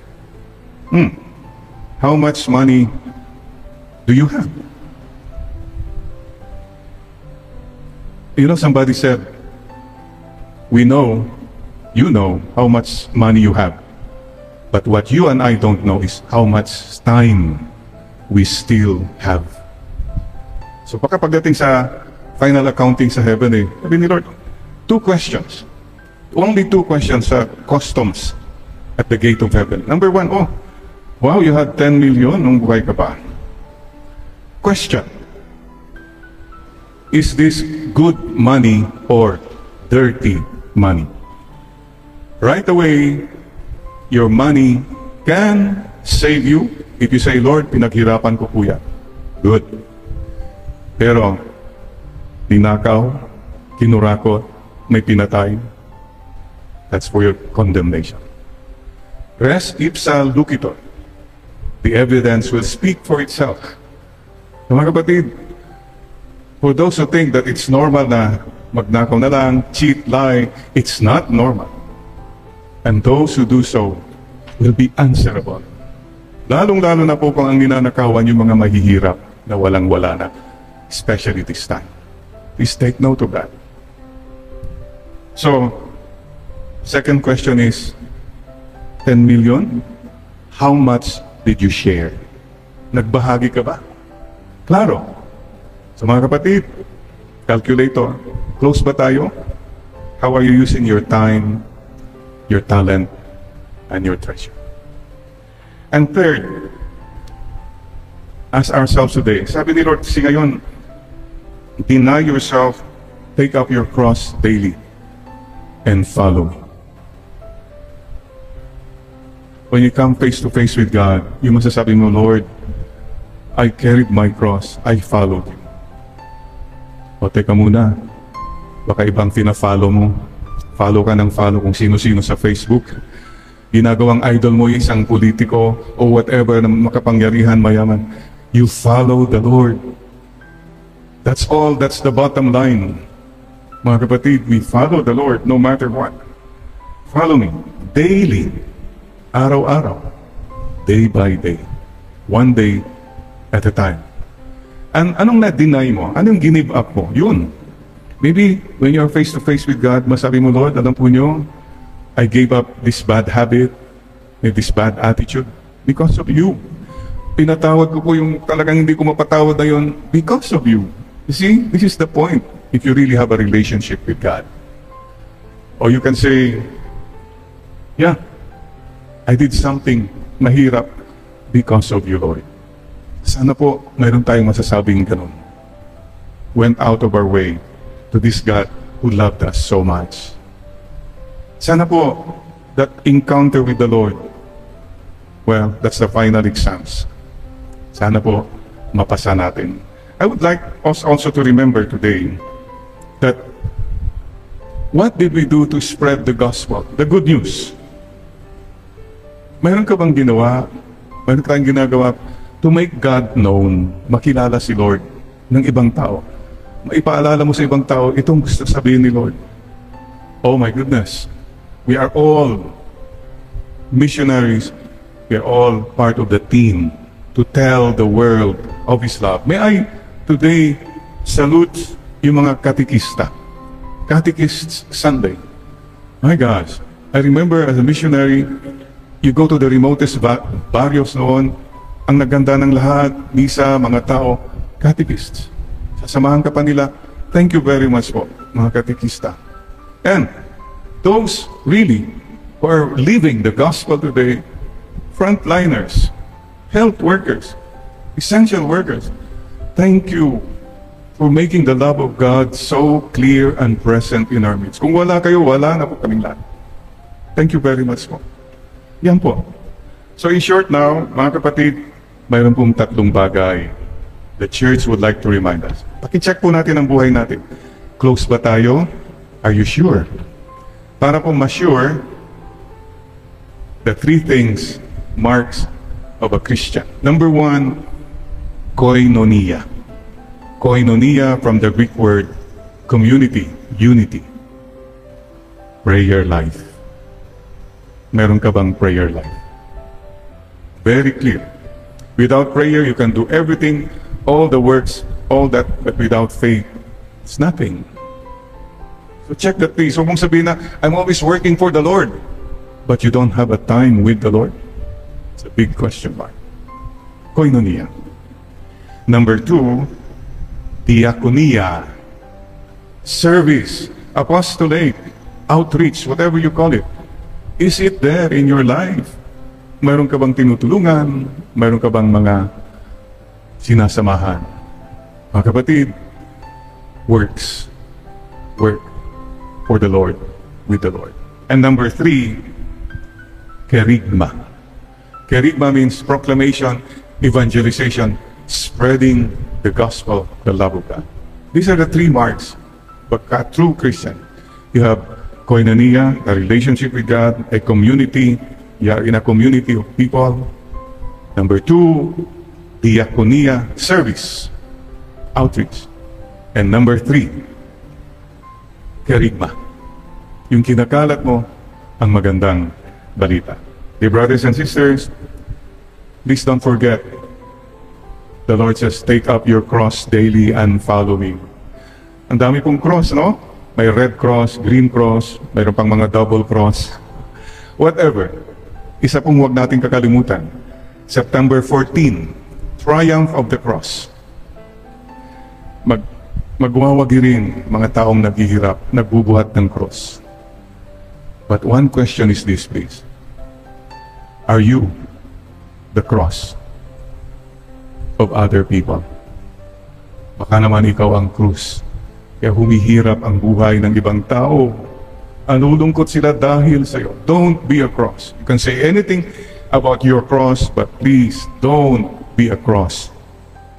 A: How much money do you have? You know, somebody said, we know, you know how much money you have. But what you and I don't know is how much time we still have. So baka pagdating sa final accounting sa heaven, sabi ni Lord, 2 questions. Only 2 questions sa customs at the gate of heaven. Number 1, oh, wow, you had 10 million nung buhay ka pa. Question, is this good money or dirty money? Right away, your money can save you if you say, Lord, pinaghirapan ko po yan. Good. Pero, tinakaw, kinurakot, may pinatay, that's for your condemnation. Res ipsa lucitor. The evidence will speak for itself. So, mga kapatid, for those who think that it's normal na magnakaw na lang, cheat, lie, it's not normal. And those who do so will be answerable. Lalong-lalo na po kung ang ninanakawan yung mga mahihirap na walang-wala na, especially this time. Please take note of that. So, second question is, 10 million? How much did you share? Nagbahagi ka ba? Klaro. So mga kapatid, calculator, close ba tayo? How are you using your time, your talent, and your treasure? And third, ask ourselves today, sabi ni Lord, kasi ngayon, deny yourself, take up your cross daily, and follow me. When you come face to face with God, you masasabi mo, Lord, I carried my cross, I followed you. O teka muna, baka ibang tina-follow mo. Follow ka ng follow kung sino-sino sa Facebook. Ginagawang idol mo yung isang politiko o whatever na makapangyarihan, mayaman. You follow the Lord. That's all, that's the bottom line. Mga kapatid, we follow the Lord no matter what. Follow me daily, araw-araw, day by day, one day at a time. And anong na-deny mo? Anong give up mo? Yun. Maybe when you're face to face with God, masabi mo, Lord, alam po nyo, I gave up this bad habit, this bad attitude because of you. Pinatawad ko po yung talagang hindi ko mapatawad na yun because of you. You see, this is the point if you really have a relationship with God. Or you can say, yeah, I did something mahirap because of you, Lord. Sana po mayroon tayong masasabing ganun. went out of our way to this God who loved us so much. Sana po, that encounter with the Lord, well, that's the final exams. Sana po, mapasa natin. I would like us also to remember today that what did we do to spread the gospel, the good news? Mayroon ka bang ginawa? Mayroon ka tayong ginagawa to make God known, makilala si Lord ng ibang tao? Maipaalala mo sa ibang tao, itong gusto sabihin ni Lord. Oh my goodness, we are all missionaries. We are all part of the team to tell the world of His love. May I today salute yung mga katikista. Catechist Sunday. My gosh, I remember as a missionary, you go to the remotest barrios noon, ang naganda ng lahat, misa, mga tao, catechists. Sasamahan ka pa nila. Thank you very much po, mga katekista. And those really who are living the gospel today, frontliners, health workers, essential workers, thank you for making the love of God so clear and present in our midst. Kung wala kayo, wala na po kaming lahat. Thank you very much po. Yan po. So in short now, mga kapatid, mayroon pong tatlong bagay the church would like to remind us. Paki-check po natin ang buhay natin. Close ba tayo? Are you sure? Para po ma-sure, the three things marks of a Christian. Number one, koinonia. Koinonia from the Greek word community, unity. Prayer life. Meron ka bang prayer life? Very clear. Without prayer, you can do everything, all the works, all that, but without faith, it's nothing. So check that please. Huwag mong sabihin na, I'm always working for the Lord, but you don't have a time with the Lord. It's a big question mark. Koinonia. Number two, diakonia. Service, apostolate, outreach, whatever you call it. Is it there in your life? Mayroon ka bang tinutulungan? Mayroon ka bang mga sinasamahan? Mga kapatid, works. Work for the Lord, with the Lord. And number three, kerygma. Kerygma means proclamation, evangelization, spreading the gospel, the love of God. These are the three marks of a true Christian. You have koinonia, a relationship with God, a community. You are in a community of people. Number two, diakonia, service, outreach. And number three, kerygma. Yung kinakalat mo ang magandang balita. Dear brothers and sisters, please don't forget, the Lord says, take up your cross daily and follow me. Ang dami pong cross, no? May red cross, green cross, mayroon pang mga double cross. Whatever. Isa pong huwag nating kakalimutan. September 14, Triumph of the Cross. Magwawagi rin mga taong naghihirap, nagbubuhat ng cross. But one question is this, please. Are you the cross of other people? Baka naman ikaw ang krus. Kaya humihirap ang buhay ng ibang tao. Anulungkot sila dahil sa iyo. Don't be a cross. You can say anything about your cross, but please don't be a cross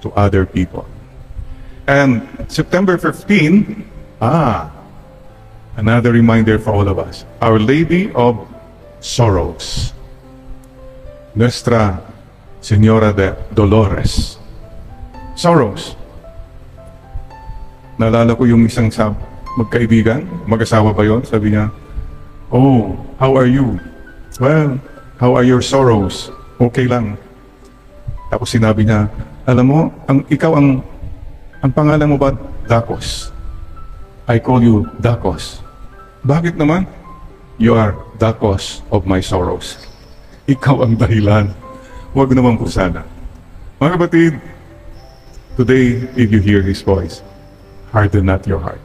A: to other people. And September 15, another reminder for all of us. Our Lady of Sorrows. Nuestra Señora de Dolores. Sorrows. Naalala ko yung isang magkaibigan, mag-asawa ba yun? Sabi niya, oh, how are you? Well, how are your sorrows? Okay lang. Tapos sinabi niya, alam mo, ikaw ang pangalan mo ba Dakos? I call you Dakos. Bakit naman? You are Dakos of my sorrows. Ikaw ang dahilan. Huwag naman po sana. Mga kapatid, today, if you hear His voice, harden not your heart.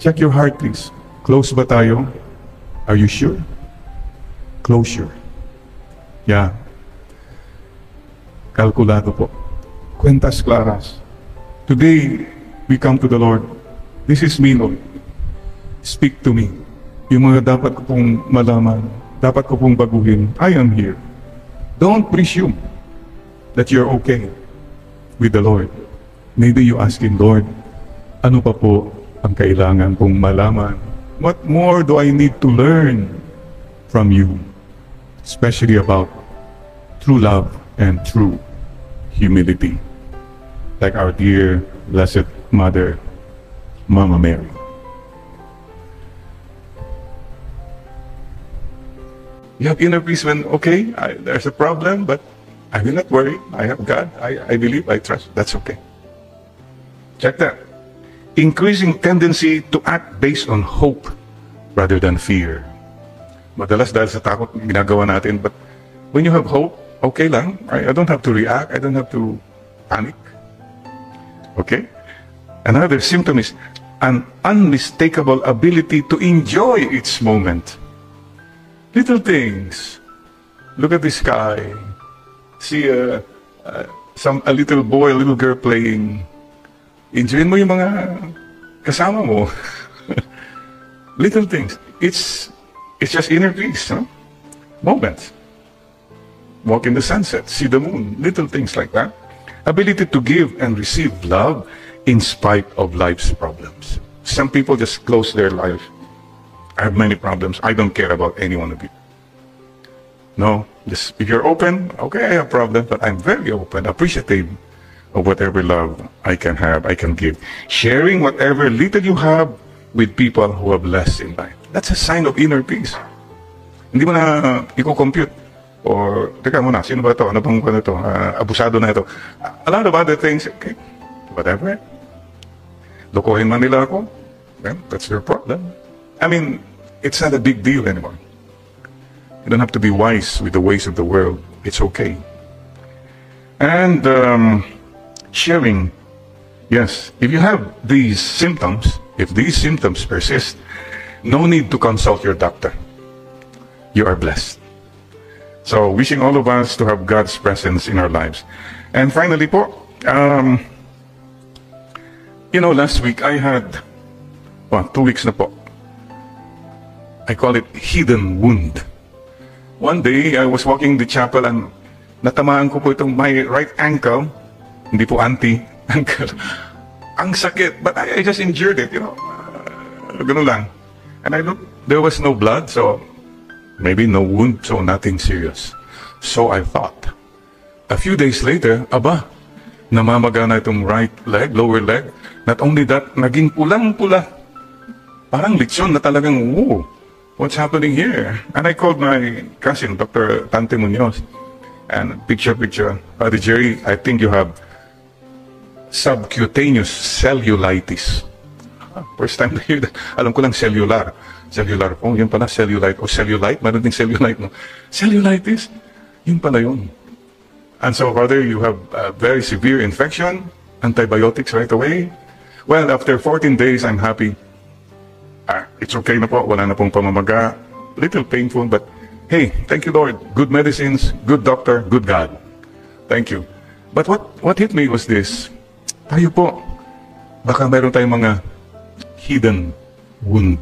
A: Check your heart, please. Close ba tayo? Are you sure? Closure. Yeah. Kalkulado po. Cuentas claras. Today, we come to the Lord, this is me, Lord. Speak to me. Yung mga dapat ko pong malaman, dapat ko pong baguhin, I am here. Don't presume that you're okay with the Lord. Maybe you ask Him, Lord, ano pa po ang kailangan kong malaman? What more do I need to learn from you? Especially about true love and true humility. Like our dear Blessed Mother, Mama Mary. You have inner peace when, okay, there's a problem, but I will not worry. I have God. I believe, I trust. That's okay. Check that. Increasing tendency to act based on hope rather than fear. Madalas dahil sa takot ginagawa natin, but when you have hope, okay lang. I don't have to react. I don't have to panic. Okay? Another symptom is an unmistakable ability to enjoy each moment. Little things. Look at the sky. See a little boy, a little girl playing. Enjoyin mo yung mga kasama mo. Little things. It's just inner peace. Huh? Moments. Walk in the sunset. See the moon. Little things like that. Ability to give and receive love in spite of life's problems. Some people just close their life. I have many problems. I don't care about any one of you. No, just if you're open, okay, I have problems, but I'm very open, appreciative of whatever love I can have, I can give. Sharing whatever little you have with people who have less in life. That's a sign of inner peace. Hindi mo na i-compute. Or, teka muna, sino ba ito? Ano bang ano ito? Abusado na ito. A lot of other things, okay, whatever. Lokohin man nila ako, well, that's their problem. I mean, it's not a big deal anymore. You don't have to be wise with the ways of the world. It's okay. And sharing. Yes, if you have these symptoms, if these symptoms persist, no need to consult your doctor. You are blessed. So, wishing all of us to have God's presence in our lives. And finally po, last week I had, 2 weeks na po, I call it hidden wound. One day, I was walking the chapel and natamaan ko po itong my right ankle. Hindi po ankle. Ang sakit, but I just endured it, ganun lang. And I looked, there was no blood, so maybe no wound, so nothing serious. So I thought. A few days later, namamaga na itong right leg, lower leg. Not only that, naging pulang-pula. Parang lechon na talagang, what's happening here? And I called my cousin, Dr. Tante Munoz, and picture, Father Jerry, I think you have subcutaneous cellulitis. First time to hear that. Alam ko lang cellular. Cellular po, yun pala, cellulite. O cellulite, meron ding cellulite, no? Cellulitis, yun pala yun. And so, Father, you have a very severe infection, antibiotics right away. Well, after 14 days, I'm happy. It's okay na po, wala na pong pamamaga. Little painful, but hey, thank you, Lord. Good medicines, good doctor, good God. Thank you. But what hit me was this. Tayo po, baka meron tayong mga hidden wound.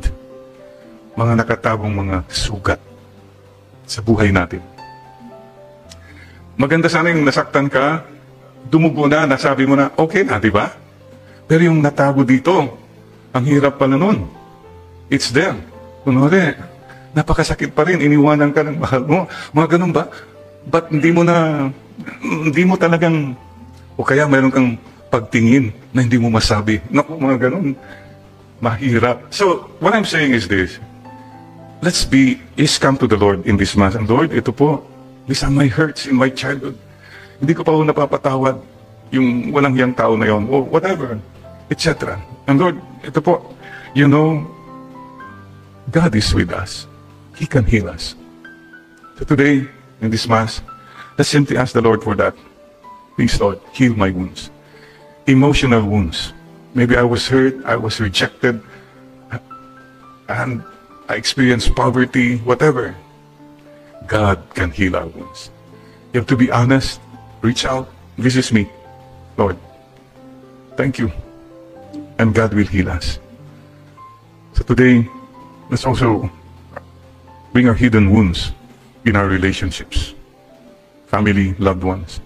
A: Mga nakatagong mga sugat sa buhay natin. Maganda sana yung nasaktan ka, dumugo na, nasabi mo na, okay na, di ba? Pero yung natago dito, ang hirap pala nun. It's there. Kunwari, napakasakit pa rin, iniwanan ka ng mahal mo. Mga ganun ba? Ba't hindi mo talagang, o kaya mayroon kang pagtingin na hindi mo masabi. Naku, mga ganun. Mahirap. So, what I'm saying is this. Let's come to the Lord in this Mass. And Lord, ito po, these are my hurts in my childhood. Hindi ko pa ako napapatawad yung walang hiyang tao na yon, or whatever, etc. And Lord, ito po, God is with us. He can heal us. So today, in this Mass, let's simply ask the Lord for that. Please, Lord, heal my wounds. Emotional wounds. Maybe I was hurt, I was rejected, and I experienced poverty, whatever. God can heal our wounds. You have to be honest, reach out, this is me. Lord, thank you. and God will heal us. So today, let's also bring our hidden wounds in our relationships, family, loved ones.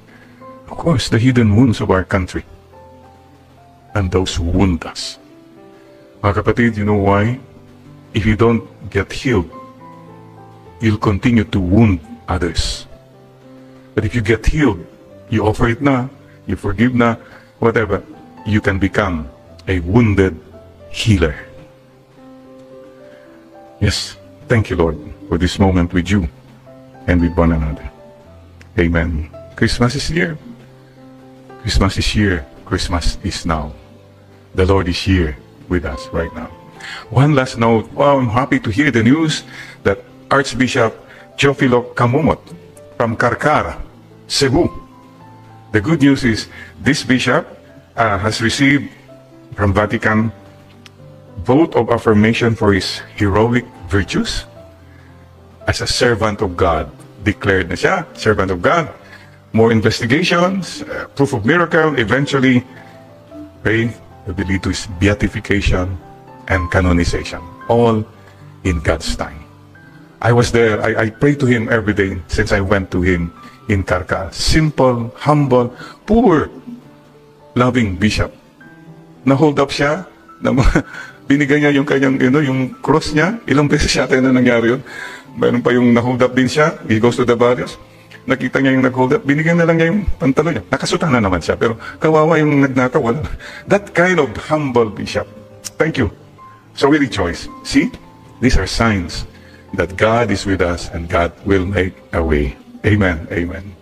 A: Of course, the hidden wounds of our country and those who wound us. Mga kapatid, you know why? If you don't get healed, you'll continue to wound others. But if you get healed, you offer it na, you forgive na, whatever, you can become a wounded healer. Yes, thank you, Lord, for this moment with you and with one another. Amen. Christmas is here. Christmas is here. Christmas is now. The Lord is here with us right now. One last note. Wow, I'm happy to hear the news that Archbishop Teofilo Camumot from Carcara, Cebu. The good news is this bishop has received from Vatican vote of affirmation for his heroic virtues as a servant of God. Declared na siya, servant of God. More investigations, proof of miracle, eventually, pray, will lead to his beatification and canonization. All in God's time. I was there, I prayed to him every day since I went to him in Carcara. Simple, humble, poor, loving bishop. Na-hold up siya, binigay niya yung kanyang, yung cross niya. Ilang beses yata na nangyari yun. Mayroon pa yung na-hold up din siya. He goes to the barrios. Nakita niya yung nag-hold up. Binigyan na lang niya yung pantalon niya. Nakasutan na naman siya. Pero kawawa yung nagnakaw. Wala. That kind of humble bishop. Thank you. So we rejoice. See? These are signs that God is with us and God will make a way. Amen. Amen.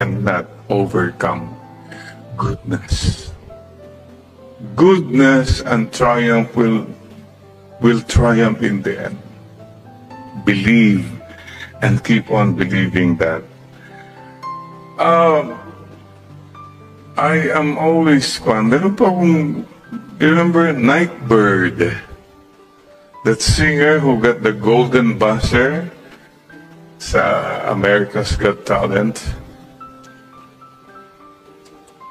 A: And not overcome goodness. Goodness and triumph will triumph in the end. Believe and keep on believing that. I am always meron pa akong, remember Nightbird, that singer who got the golden buzzer sa America's Got Talent.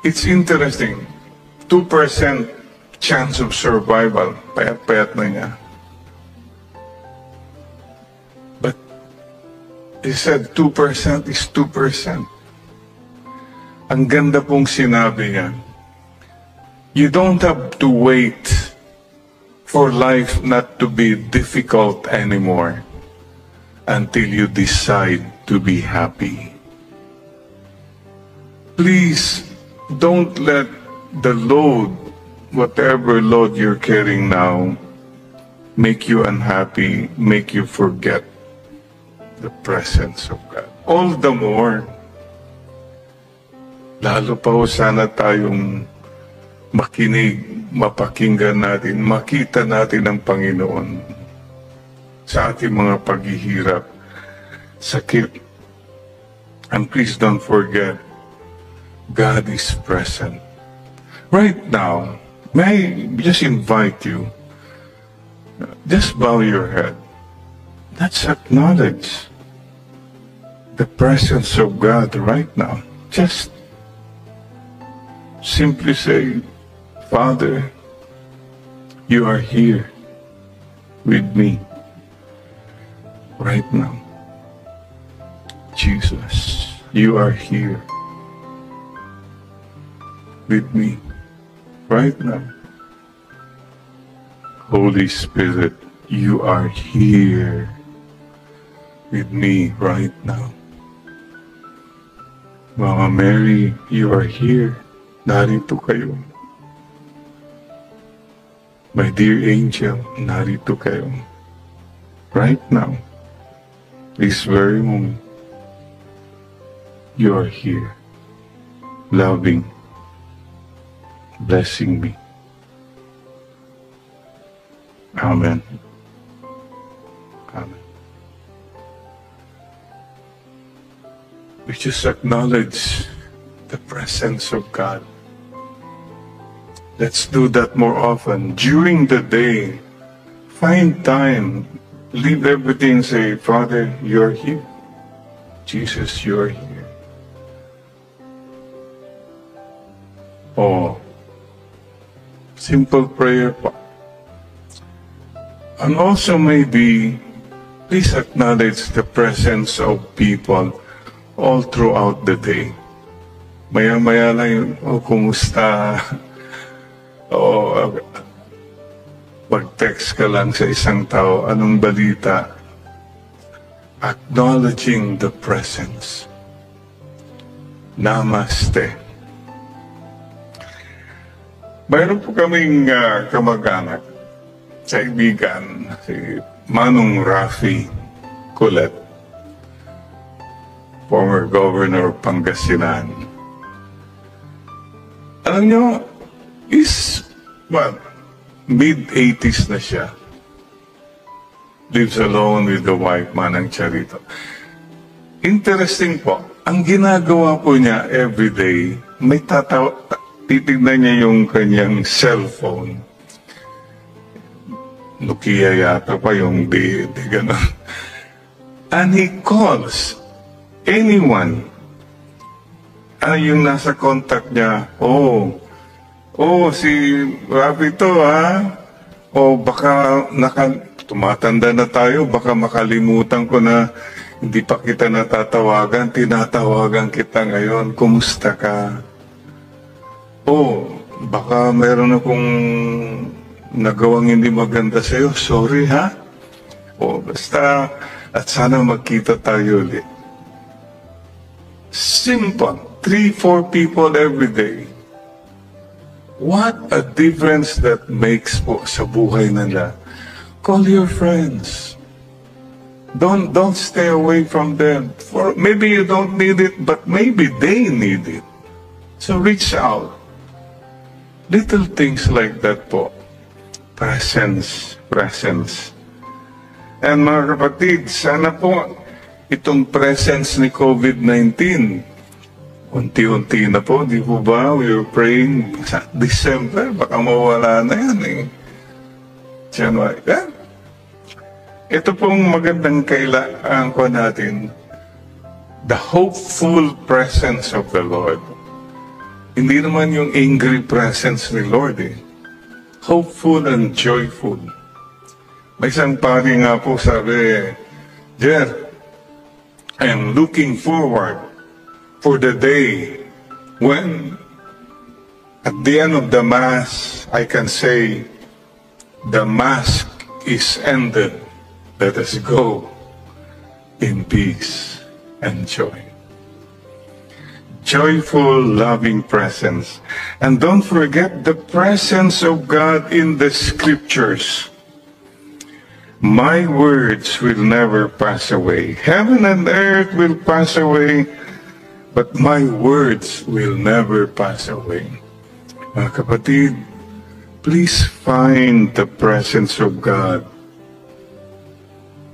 A: It's interesting. 2% chance of survival. Payat-payat na niya. But he said 2% is 2%. Ang ganda pong sinabi niya. You don't have to wait for life not to be difficult anymore until you decide to be happy. Please, don't let the load, whatever load you're carrying now, make you unhappy, make you forget the presence of God. All the more, lalo pa ho sana tayong makinig, mapakinggan natin, makita natin ang Panginoon sa ating mga paghihirap, sakit. And please don't forget, God is present. Right now, may I just invite you, just bow your head. Let's acknowledge the presence of God right now. Just simply say, Father, you are here with me right now. Jesus, you are here with me right now. Holy Spirit, you are here with me right now. Mama Mary, you are here. Narito kayo. My dear angel, narito kayo. Right now, this very moment, you are here, loving, blessing me. Amen. Amen. We just acknowledge the presence of God. Let's do that more often. During the day, find time Leave everything and say, Father, you're here. Jesus, you're here. Oh, simple prayer pa. And also maybe, please acknowledge the presence of people all throughout the day. Maya-maya lang yung, oh, kumusta? O, mag-text ka lang sa isang tao, anong balita? Acknowledging the presence. Namaste. Mayroon po kaming kamag-anak, kaibigan, si Manong Rafi Kulet, former governor of Pangasinan. Alam nyo, mid-80s na siya. Lives alone with the wife, Manang Charito. Interesting po, ang ginagawa po niya everyday, may titignan niya yung kanyang cellphone. Nokia yata pa yung di gano'n. And he calls anyone. Yung nasa contact niya, si Rafi to, ha? Baka tumatanda na tayo, baka makalimutan ko na hindi pa kita natatawagan, tinatawagan kita ngayon, kumusta ka? Baka meron akong nagawang hindi maganda sa'yo, sorry ha? Basta, at sana magkita tayo ulit. Simple. 3-4 people every day. What a difference that makes po sa buhay nila. Call your friends. Don't stay away from them. Maybe you don't need it, but maybe they need it. So reach out. Little things like that po. Presence. And mga kapatid, sana po itong presence ni COVID-19 unti-unti na po, di po ba? We were praying sa December, baka mawala na yan eh. January. Ito pong magandang kailangan ko natin, the hopeful presence of the Lord. Hindi naman yung angry presence ni Lord eh. Hopeful and joyful. May isang pari nga po sabi, Jer, I am looking forward for the day when at the end of the Mass, I can say, the Mass is ended. Let us go in peace and joy. Joyful, loving presence. And don't forget the presence of God in the Scriptures. My words will never pass away. Heaven and earth will pass away, but my words will never pass away. Mga kapatid, please find the presence of God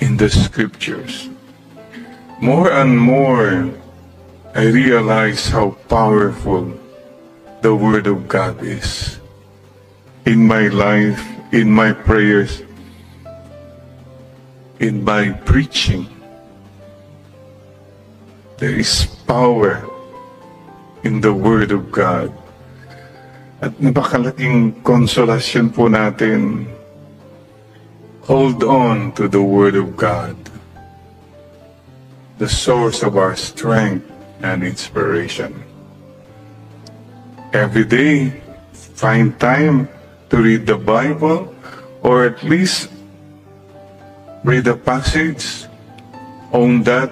A: in the Scriptures. More and more, I realize how powerful the Word of God is. In my life, in my prayers, in my preaching, there is power in the Word of God. At napakalaking konsolasyon po natin, hold on to the Word of God, the source of our strength and inspiration. Every day, find time to read the Bible, or at least read a passage, own that,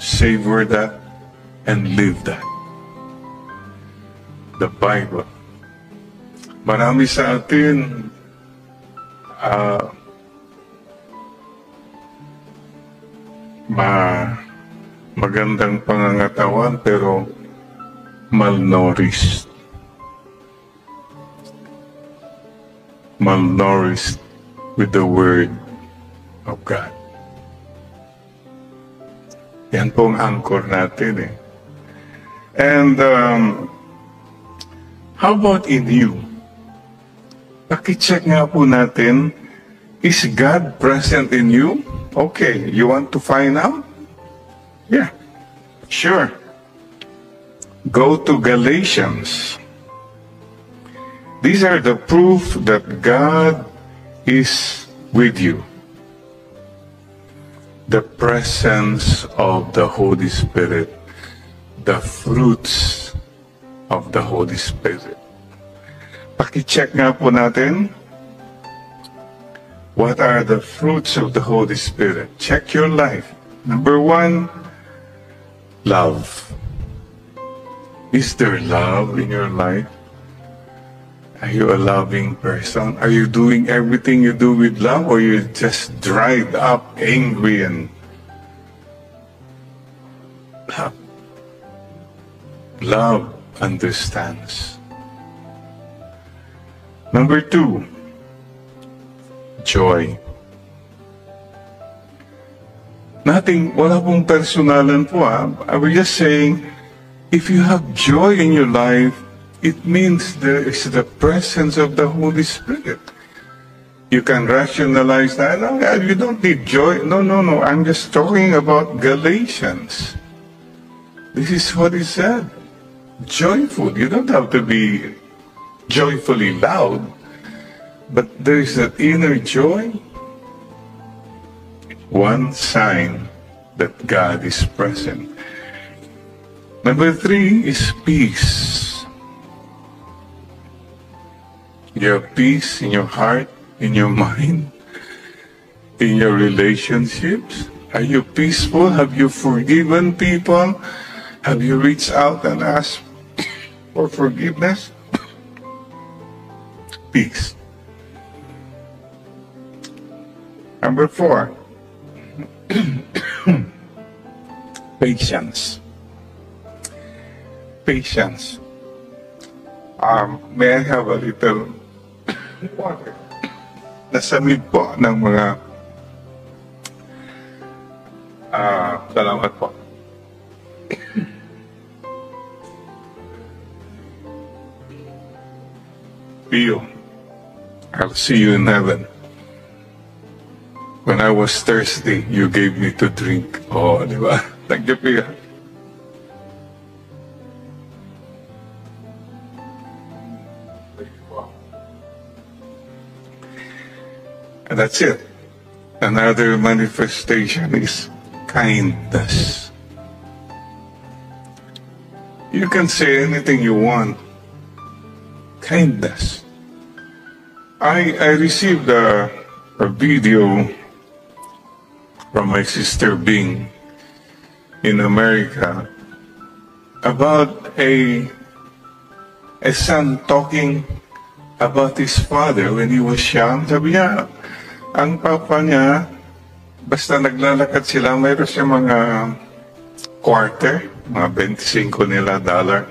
A: savor that, and live that. The Bible. Marami sa atin magandang pangangatawan pero malnourished. Malnourished with the Word of God. Yan po ang anchor natin eh. And how about in you? Pakicheck nga po natin Is God present in you? Okay, you want to find out? Yeah, sure. Go to Galatians. These are the proof that God is with you. The presence of the Holy Spirit, the fruits of the Holy Spirit. Paki-check nga po natin. What are the fruits of the Holy Spirit? Check your life. Number 1, love. Is there love in your life? Are you a loving person? Are you doing everything you do with love, or you just dried up, angry, and love understands. Number 2, joy. Wala pong personalan po I was just saying, if you have joy in your life, it means there is the presence of the Holy Spirit. You can rationalize that. No, you don't need joy. No. I'm just talking about Galatians. This is what he said. Joyful. You don't have to be joyfully loud, but there is that inner joy. One sign that God is present. Number 3 is peace. You have peace in your heart, in your mind, in your relationships. Are you peaceful? Have you forgiven people? Have you reached out and asked for forgiveness? Peace. Number 4, patience. Patience. May I have a little water? Nasamid po ng mga salamat po. Pio, I'll see you in heaven. When I was thirsty, you gave me to drink. Oh, di ba? Thank you, Pio. And that's it. Another manifestation is kindness. You can say anything you want. Kindness. I received a video from my sister Bing in America about a son talking about his father when he was young. Sabi niya, ang papa niya, basta naglalakad sila, mayroon siya mga quarter, mga 25 nila dollar.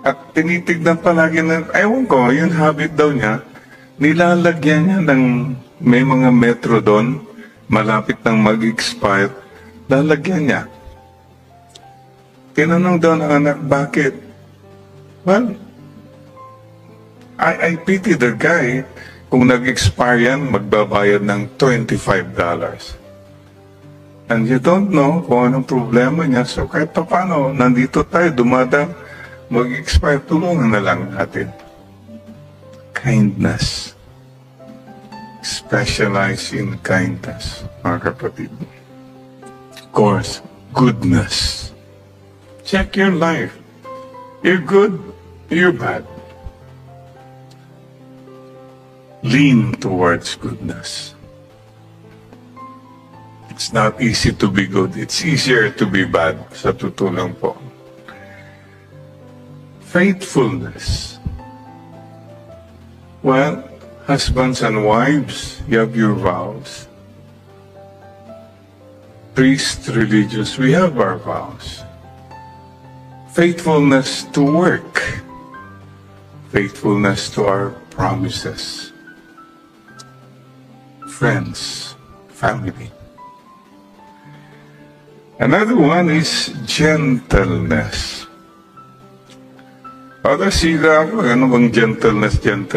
A: At tinitignan palagi na, ewan ko, yung habit daw niya, nilalagyan niya ng may mga metro doon, malapit nang mag-expire, lalagyan niya. Tinanong daw ng anak, bakit? Well, I pity the guy. Kung nag-expire yan, magbabayad ng $25. And you don't know kung anong problema niya. So kahit pa paano, nandito tayo, dumadang, mag-expire, tulungan na lang natin. Kindness. Specialize in kindness, mga kapatid. Of course, goodness. Check your life. You're good, you're bad. Lean towards goodness. It's not easy to be good. It's easier to be bad. Sa tutulong po. Faithfulness. Well, husbands and wives, you have your vows. Priests, religious, we have our vows. Faithfulness to work. Faithfulness to our promises. Friends, family. Another one is gentleness. Para sila ako, ano bang gentleness yan?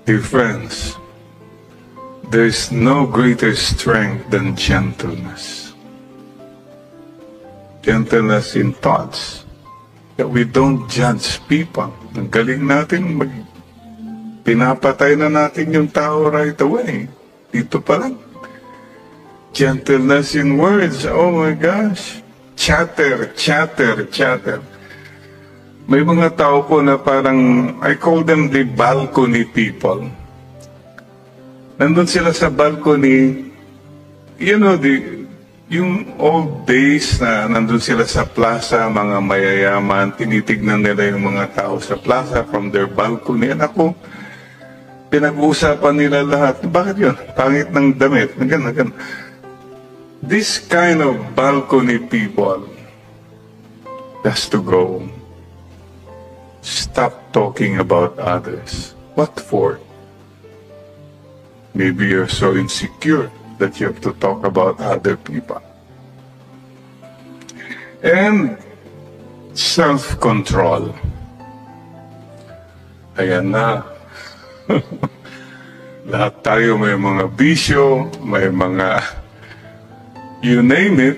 A: Dear friends, There's no greater strength than gentleness. Gentleness in thoughts. That we don't judge people. Ang galing natin, pinapatay na natin yung tao right away. Dito pa lang. Gentleness in words. Oh my gosh. Chatter. May mga tao po na parang, I call them the balcony people. Nandun sila sa balcony, yung old days na nandun sila sa plaza, mga mayayaman, tinitignan nila yung mga tao sa plaza from their balcony. And ako, pinag-uusapan nila lahat. Bakit yun? Pangit ng damit. Ganun. This kind of balcony people has to go. Stop talking about others. What for? Maybe you're so insecure that you have to talk about other people. And self-control. Ayan na. Lahat tayo may mga bisyo, may mga, you name it.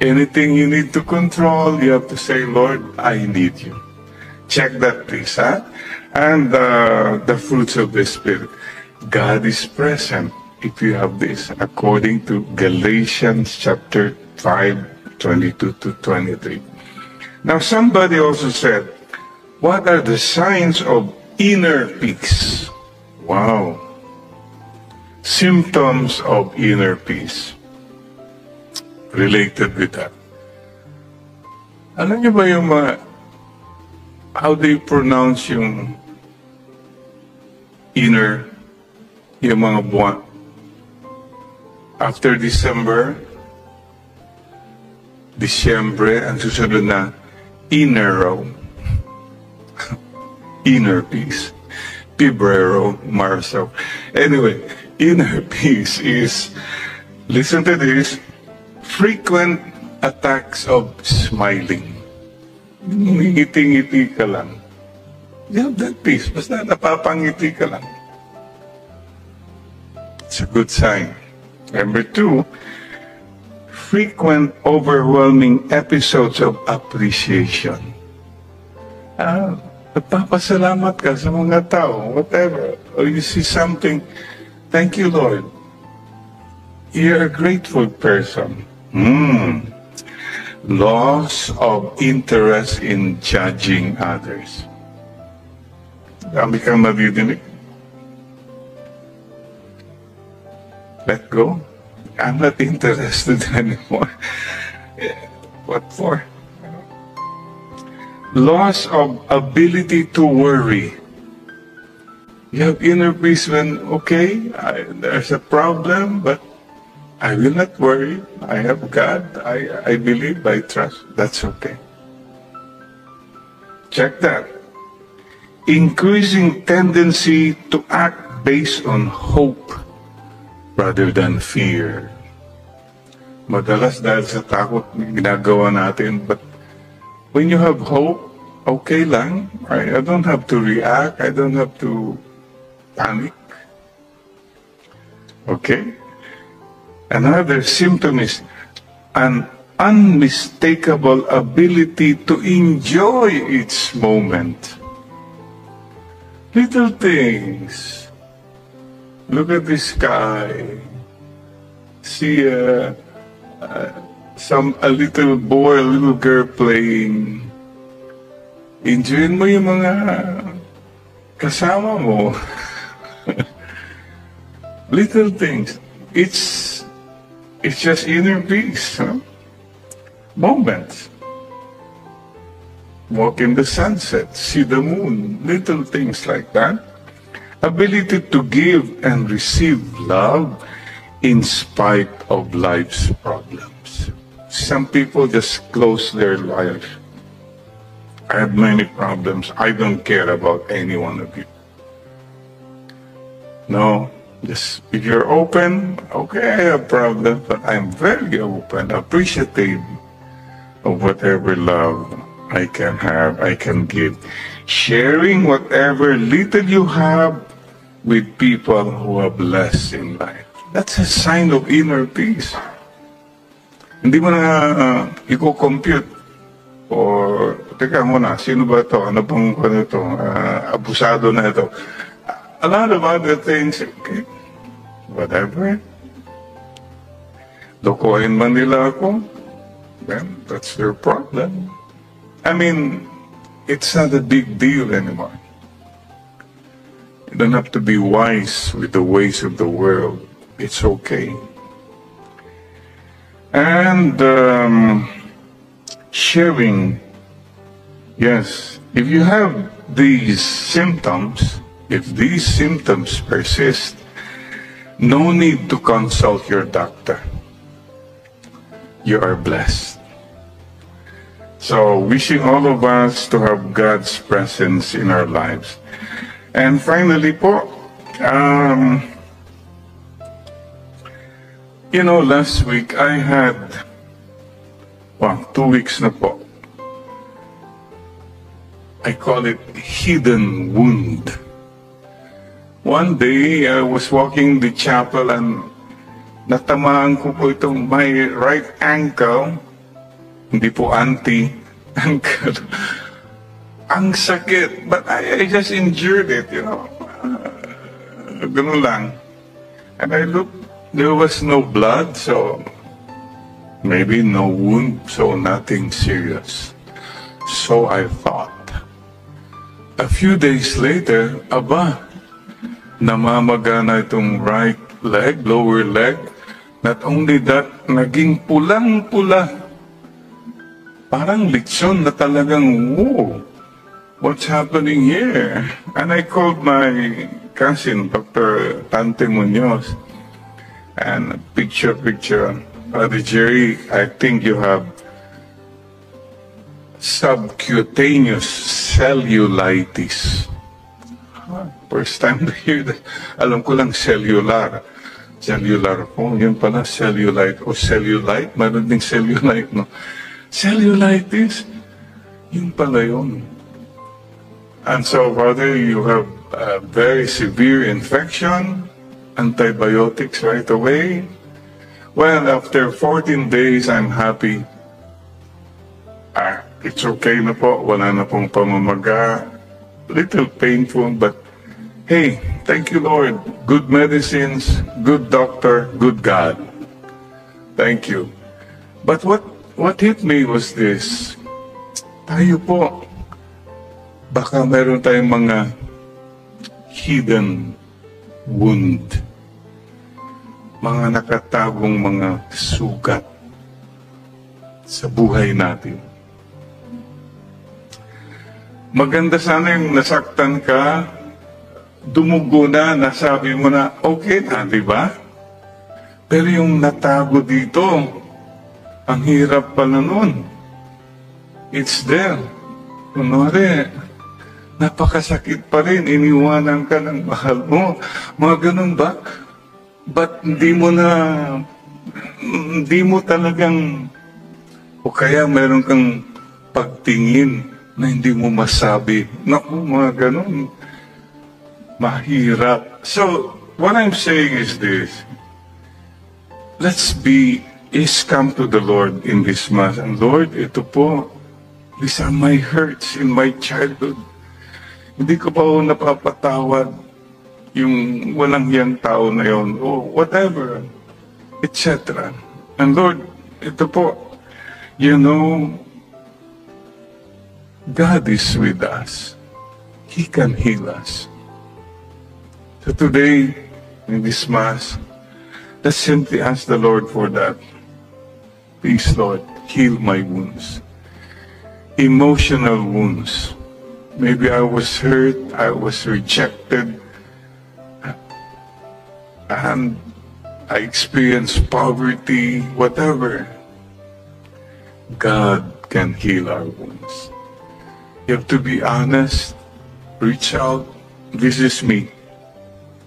A: Anything you need to control, you have to say, Lord, I need you. Check that please, huh? And the fruits of the Spirit. God is present if you have this, according to Galatians chapter 5, 22 to 23. Now, somebody also said, what are the signs of inner peace? Wow. Symptoms of inner peace. Related with that. Alam niyo ba yung how do you pronounce yung inner, yung mga buwan? After December, ang susunod na Enero, inner peace. Pebrero, Marso. Anyway, inner peace is, listen to this, frequent attacks of smiling. Ngiti-ngiti ka lang. You have that peace. Basta napapangiti ka lang. It's a good sign. Number 2, frequent overwhelming episodes of appreciation. Nagpapasalamat ka sa mga tao, whatever. Or you see something, thank you, Lord. You're a grateful person. Loss of interest in judging others. Dami kang nadidinig. Let go. I'm not interested anymore. What for? Loss of ability to worry. You have inner peace when, okay, there's a problem, but I will not worry. I have God. I believe, I trust. That's okay. Check that. Increasing tendency to act based on hope rather than fear. Madalas dahil sa takot ginagawa natin, but when you have hope, okay lang. I don't have to react. I don't have to panic. Okay? Another symptom is an unmistakable ability to enjoy each moment. Little things. Look at the sky. See a little boy, a little girl playing. Enjoyin mo yung mga kasama mo. Little things. It's just inner peace. Huh? Moments. Walk in the sunset, see the moon, little things like that. Ability to give and receive love in spite of life's problems. Some people just close their life. I have many problems. I don't care about any one of you. No, just if you're open, okay, I have problems, but I'm very open, appreciative of whatever love I can have, I can give. Sharing whatever little you have with people who have less in life. That's a sign of inner peace. Hindi mo na i-compute. O, teka muna, sino ba ito? Ano bang ito? Abusado na ito. A lot of other things, okay, whatever. Lokohin man nila ako, then that's their problem. I mean, it's not a big deal anymore. You don't have to be wise with the ways of the world. It's okay. And sharing, yes, if you have these symptoms, if these symptoms persist, no need to consult your doctor. You are blessed. So, wishing all of us to have God's presence in our lives. And finally po, last week I had, 2 weeks na po. I call it hidden wound. One day, I was walking the chapel and natamaan ko po itong my right ankle, hindi po ankle. Ang sakit, but I just endured it, ganun lang. And I looked, there was no blood, so maybe no wound, so nothing serious. So I thought. A few days later, namamaga na itong right leg, lower leg. Not only that, naging pulang-pula. Parang lechon na talagang, whoa, what's happening here? And I called my cousin, Dr. Tante Munoz, and picture, Brother Jerry, I think you have subcutaneous cellulitis. First time to hear that. Alam ko lang cellular. Cellular po, yun pala cellulite o cellulite. Meron ding cellulite, no? Cellulitis, yun pala yun. And so, Father, you have a very severe infection, antibiotics right away. Well, after 14 days, I'm happy. It's okay na po, wala na pong pamamaga. Little painful, but hey, thank you, Lord. Good medicines, good doctor, good God. Thank you. But what hit me was this. Tayo po, baka meron tayong mga hidden wound. Mga nakatagong mga sugat sa buhay natin. Maganda sana yung nasaktan ka, dumugo na, nasabi mo na, okay na, di ba? Pero yung natago dito, ang hirap pala nun. It's there. Kunwari, napakasakit pa rin, iniwanan ka ng mahal mo. Mga ganun ba? Ba't hindi mo talagang, o kaya meron kang pagtingin na hindi mo masabi. Naku, mga ganun. Mahirap. So, what I'm saying is this. Let's come to the Lord in this Mass. And Lord, ito po, these are my hurts in my childhood. Hindi ko pa napapatawad yung walang hiyang tao na yun, o whatever, etc. And Lord, ito po, God is with us. He can heal us. So today, in this Mass, let's simply ask the Lord for that. Please, Lord, heal my wounds. Emotional wounds. Maybe I was hurt, I was rejected, and I experienced poverty, whatever. God can heal our wounds. You have to be honest, reach out. This is me,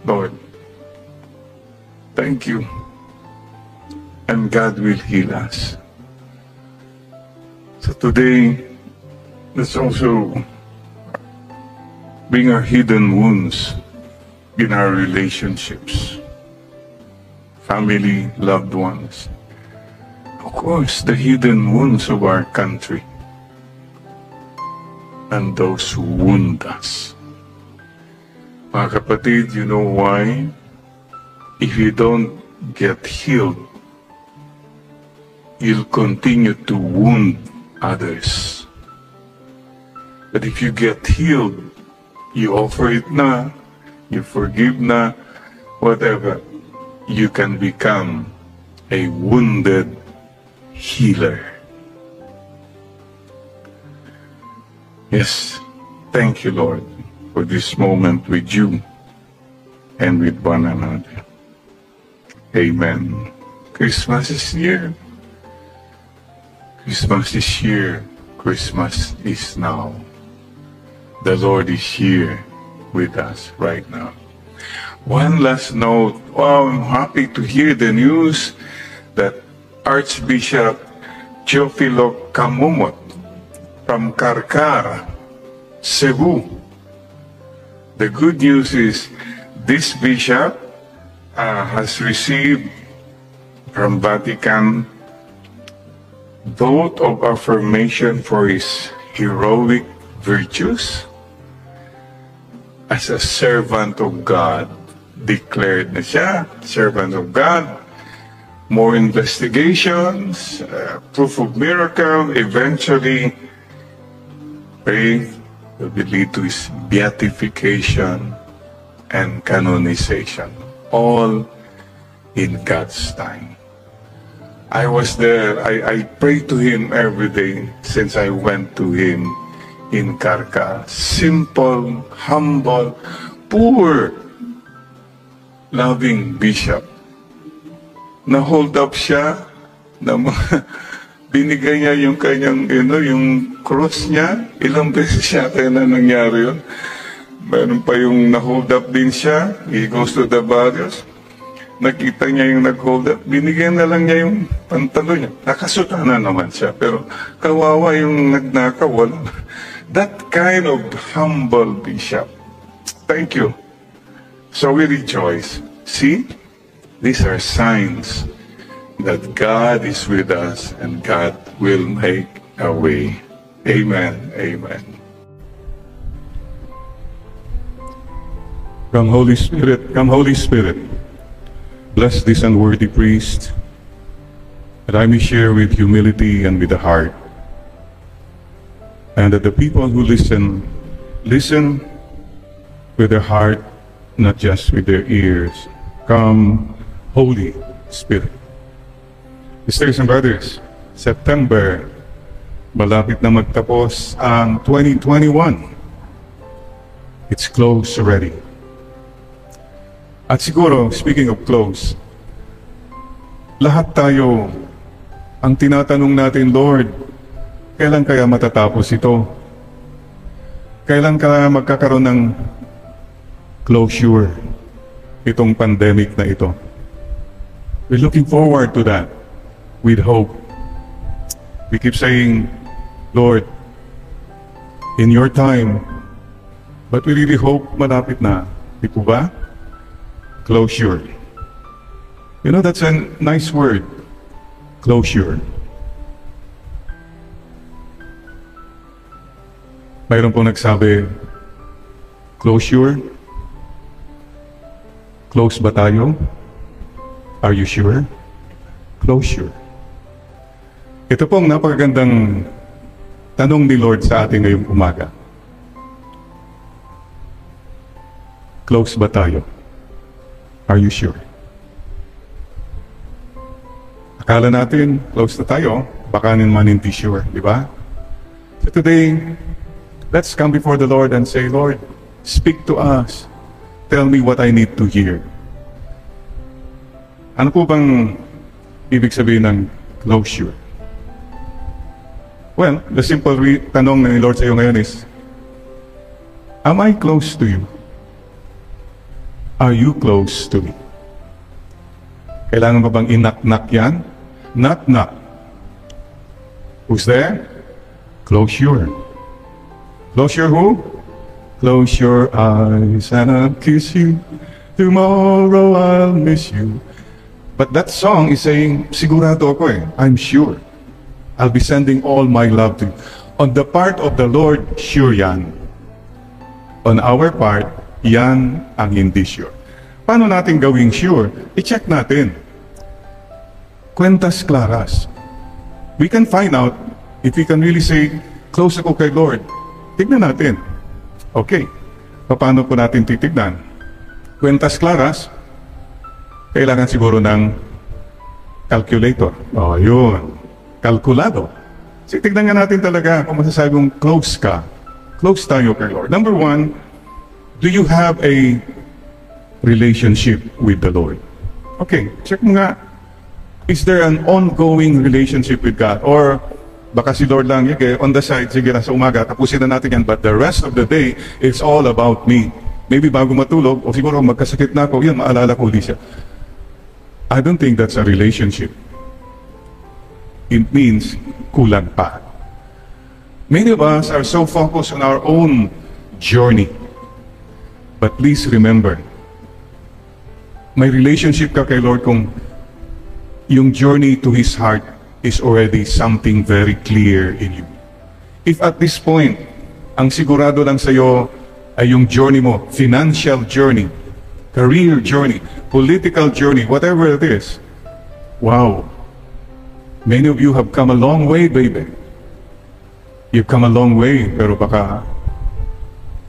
A: Lord. Thank you. And God will heal us. So today, let's also bring our hidden wounds in our relationships, family, loved ones. Of course, the hidden wounds of our country and those who wound us. Mga kapatid, you know why? If you don't get healed, you'll continue to wound others. But if you get healed, you offer it na, you forgive na, whatever, you can become a wounded healer. Yes, thank you, Lord, for this moment with you and with one another. Amen. Christmas is here. Christmas is here. Christmas is now. The Lord is here with us right now. One last note. Wow, I'm happy to hear the news that Archbishop Teofilo Camumot from Carcara, Cebu. The good news is this bishop has received from Vatican vote of affirmation for his heroic virtues as a servant of God. Declared na siya, servant of God. More investigations, proof of miracle, eventually praying will lead to his beatification and canonization, all in God's time. I was there, I prayed to him every day since I went to him in Carcara. Simple, humble, poor, loving bishop. Na-hold up siya, binigay niya yung kanyang, yung cross niya. Ilang beses siya kaya na nangyari yun. Meron pa yung na-hold up din siya. He goes to the barrios. Nakita niya yung nag-hold up. Binigyan na lang niya yung pantalo niya. Nakasutana naman siya. Pero kawawa yung nagnakaw. That kind of humble bishop. Thank you. So we rejoice. See? These are signs that God is with us and God will make a way. Amen. Amen. Come, Holy Spirit. Come, Holy Spirit. Bless this unworthy priest, that I may share with humility and with the heart, and that the people who listen with their heart, not just with their ears. Come, Holy Spirit. Sisters and brothers, September, malapit na magtapos ang 2021. It's close already. At siguro, speaking of close, lahat tayo, ang tinatanong natin, Lord, kailan kaya matatapos ito? Kailan kaya magkakaroon ng closure itong pandemic na ito? We're looking forward to that with hope. We keep saying, Lord, in your time, but we really hope malapit na. Di po ba? Closure. You know, that's a nice word. Closure. Mayroon pong nagsabi, closure? Close ba tayo? Are you sure? Closure. Ito pong napakagandang tanong ni Lord sa atin ngayong umaga. Close ba tayo? Are you sure? Akala natin, close na tayo, baka naman hindi sure, di ba? So today, let's come before the Lord and say, Lord, speak to us. Tell me what I need to hear. Ano po bang ibig sabihin ng closure? Well, the simple tanong ni Lord sa iyo ngayon is, am I close to you? Are you close to me? Kailangan ba bang inak-nak yan? Knock-knock. Who's there? Closure. Closure who? Close your eyes and I'll kiss you. Tomorrow I'll miss you. But that song is saying, sigurado ako eh. I'm sure. I'll be sending all my love to you. On the part of the Lord, sure yan. On our part, yan ang hindi sure. Paano natin gawing sure? I-check natin. Cuentas claras. We can find out if we can really say, close ako kay Lord. Tignan natin. Okay. Paano po natin titignan? Cuentas claras, kailangan siguro ng calculator. O, yun. Kalkulado. So, tignan nga natin talaga kung masasabi mong close ka. Close tayo kay Lord. Number one, do you have a relationship with the Lord? Okay, check mo nga. Is there an ongoing relationship with God? Or baka si Lord lang, okay, on the side, sige na sa umaga, tapusin na natin yan. But the rest of the day, it's all about me. Maybe bago matulog, o siguro magkasakit na ako, yan, maalala ko ulit siya. I don't think that's a relationship. It means kulang pa. Many of us are so focused on our own journey. But please remember, may relationship ka kay Lord kung yung journey to His heart is already something very clear in you. If at this point, ang sigurado lang sa'yo ay yung journey mo, financial journey, career journey, political journey, whatever it is, wow, many of you have come a long way, baby. You've come a long way, pero baka,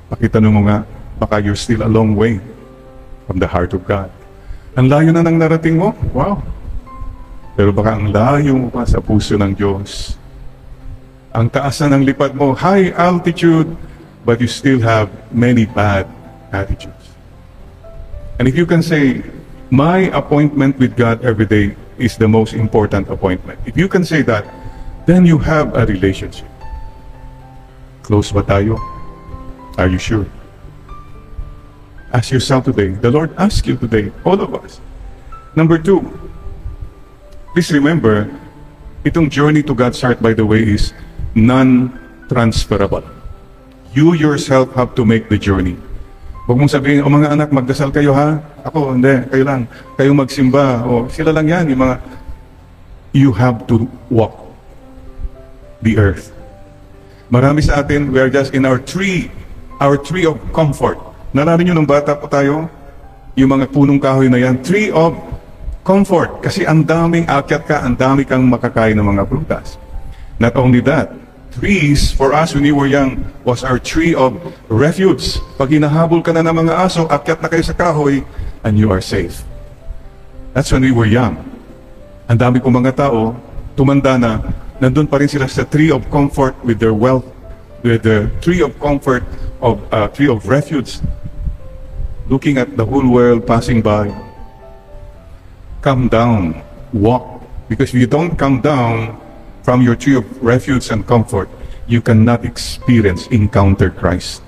A: pakitanong mo nga, baka you're still a long way from the heart of God. Ang layo na ng narating mo, wow. Pero baka ang layo mo pa sa puso ng Diyos. Ang taas na ng lipad mo, high altitude, but you still have many bad attitudes. And if you can say, my appointment with God every day is the most important appointment. If you can say that, then you have a relationship. Close ba tayo? Are you sure? Ask yourself today. The Lord asks you today, all of us. Number two, please remember, itong journey to God's heart, by the way, is non-transferable. You yourself have to make the journey. Huwag mong sabihin, o mga anak, magdasal kayo ha? Ako, hindi, kayo lang. Kayo magsimba, o sila lang yan, yung mga... You have to walk the earth. Marami sa atin, we are just in our tree of comfort. Nalala nyo nung bata po tayo, yung mga punong kahoy na yan, tree of comfort. Kasi ang daming akyat ka, ang dami kang makakain ng mga prutas. Not only that, trees, for us when we were young, was our tree of refuge. Pag hinahabol ka na ng mga aso, akyat na kayo sa kahoy, and you are safe. That's when we were young. Ang dami kong mga tao, tumanda na, nandun pa rin sila sa tree of comfort with their wealth, with the tree of comfort of tree of refuge, looking at the whole world passing by. Come down, walk, because if you don't come down from your tree of refuge and comfort, you cannot encounter Christ,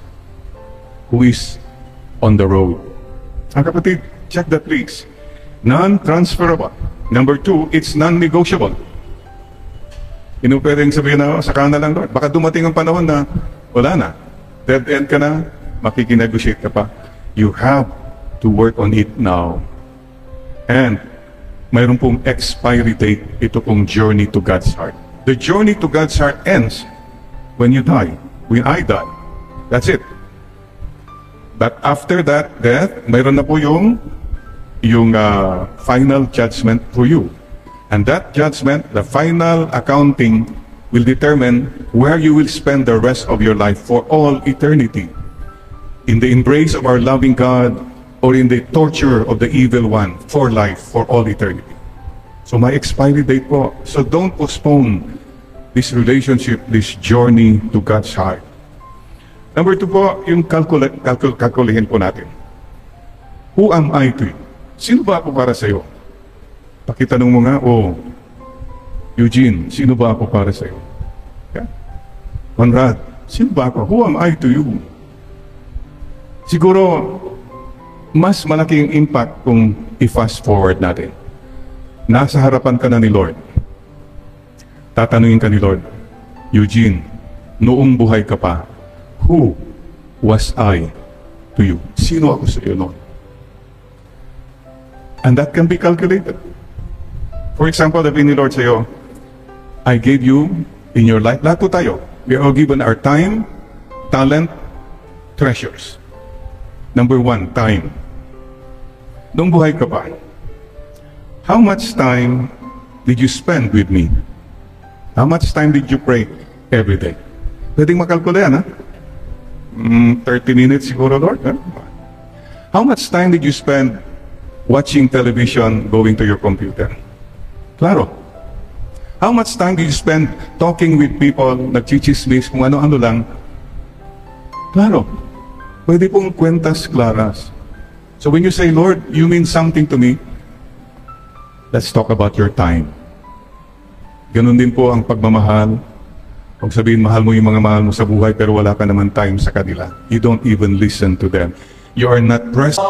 A: who is on the road. Ang kapatid, check that please. Non-transferable. Number two, it's non-negotiable. Hindi pwedeng sabihin na, saka na lang Lord. Baka dumating ang panahon na wala na. Dead end ka na, makikinegotiate ka pa. You have to work on it now. And mayroon pong expiry date, ito pong journey to God's heart. The journey to God's heart ends when you die, when I die. That's it. But after that death, mayroon na po yung final judgment for you. And that judgment, the final accounting, will determine where you will spend the rest of your life for all eternity. In the embrace of our loving God, or in the torture of the evil one for life, for all eternity. So my expiry date po. So don't postpone this relationship, this journey to God's heart. Number two po, yung kalkulihin po natin. Who am I to you? Sino ba ako para sa'yo? Pakitanong mo nga, Eugene, sino ba ako para sa'yo? Yeah. Conrad, sino ba ako? Who am I to you? Siguro, mas malaking impact kung i-fast forward natin. Nasa harapan ka na ni Lord. Tatanungin ka ni Lord, Eugene, noong buhay ka pa, who was I to you? Sino ako sa iyo noon? And that can be calculated. For example, sabi ni Lord sa iyo, I gave you in your life, lahat po tayo, we are all given our time, talent, treasures. Number one, time. Nung buhay ka pa, how much time did you spend with me? How much time did you pray every day? Pwedeng makalkula yan, ha? 30 minutes siguro, Lord. Ha? How much time did you spend watching television, going to your computer? Klaro. How much time did you spend talking with people, nagchichismis, kung ano-ano lang? Klaro. Pwede pong kwentas klaras. So when you say, Lord, you mean something to me, let's talk about your time. Ganun din po ang pagmamahal. Kung sabihin, mahal mo yung mga mahal mo sa buhay, pero wala ka naman time sa kanila. You don't even listen to them. You are not present.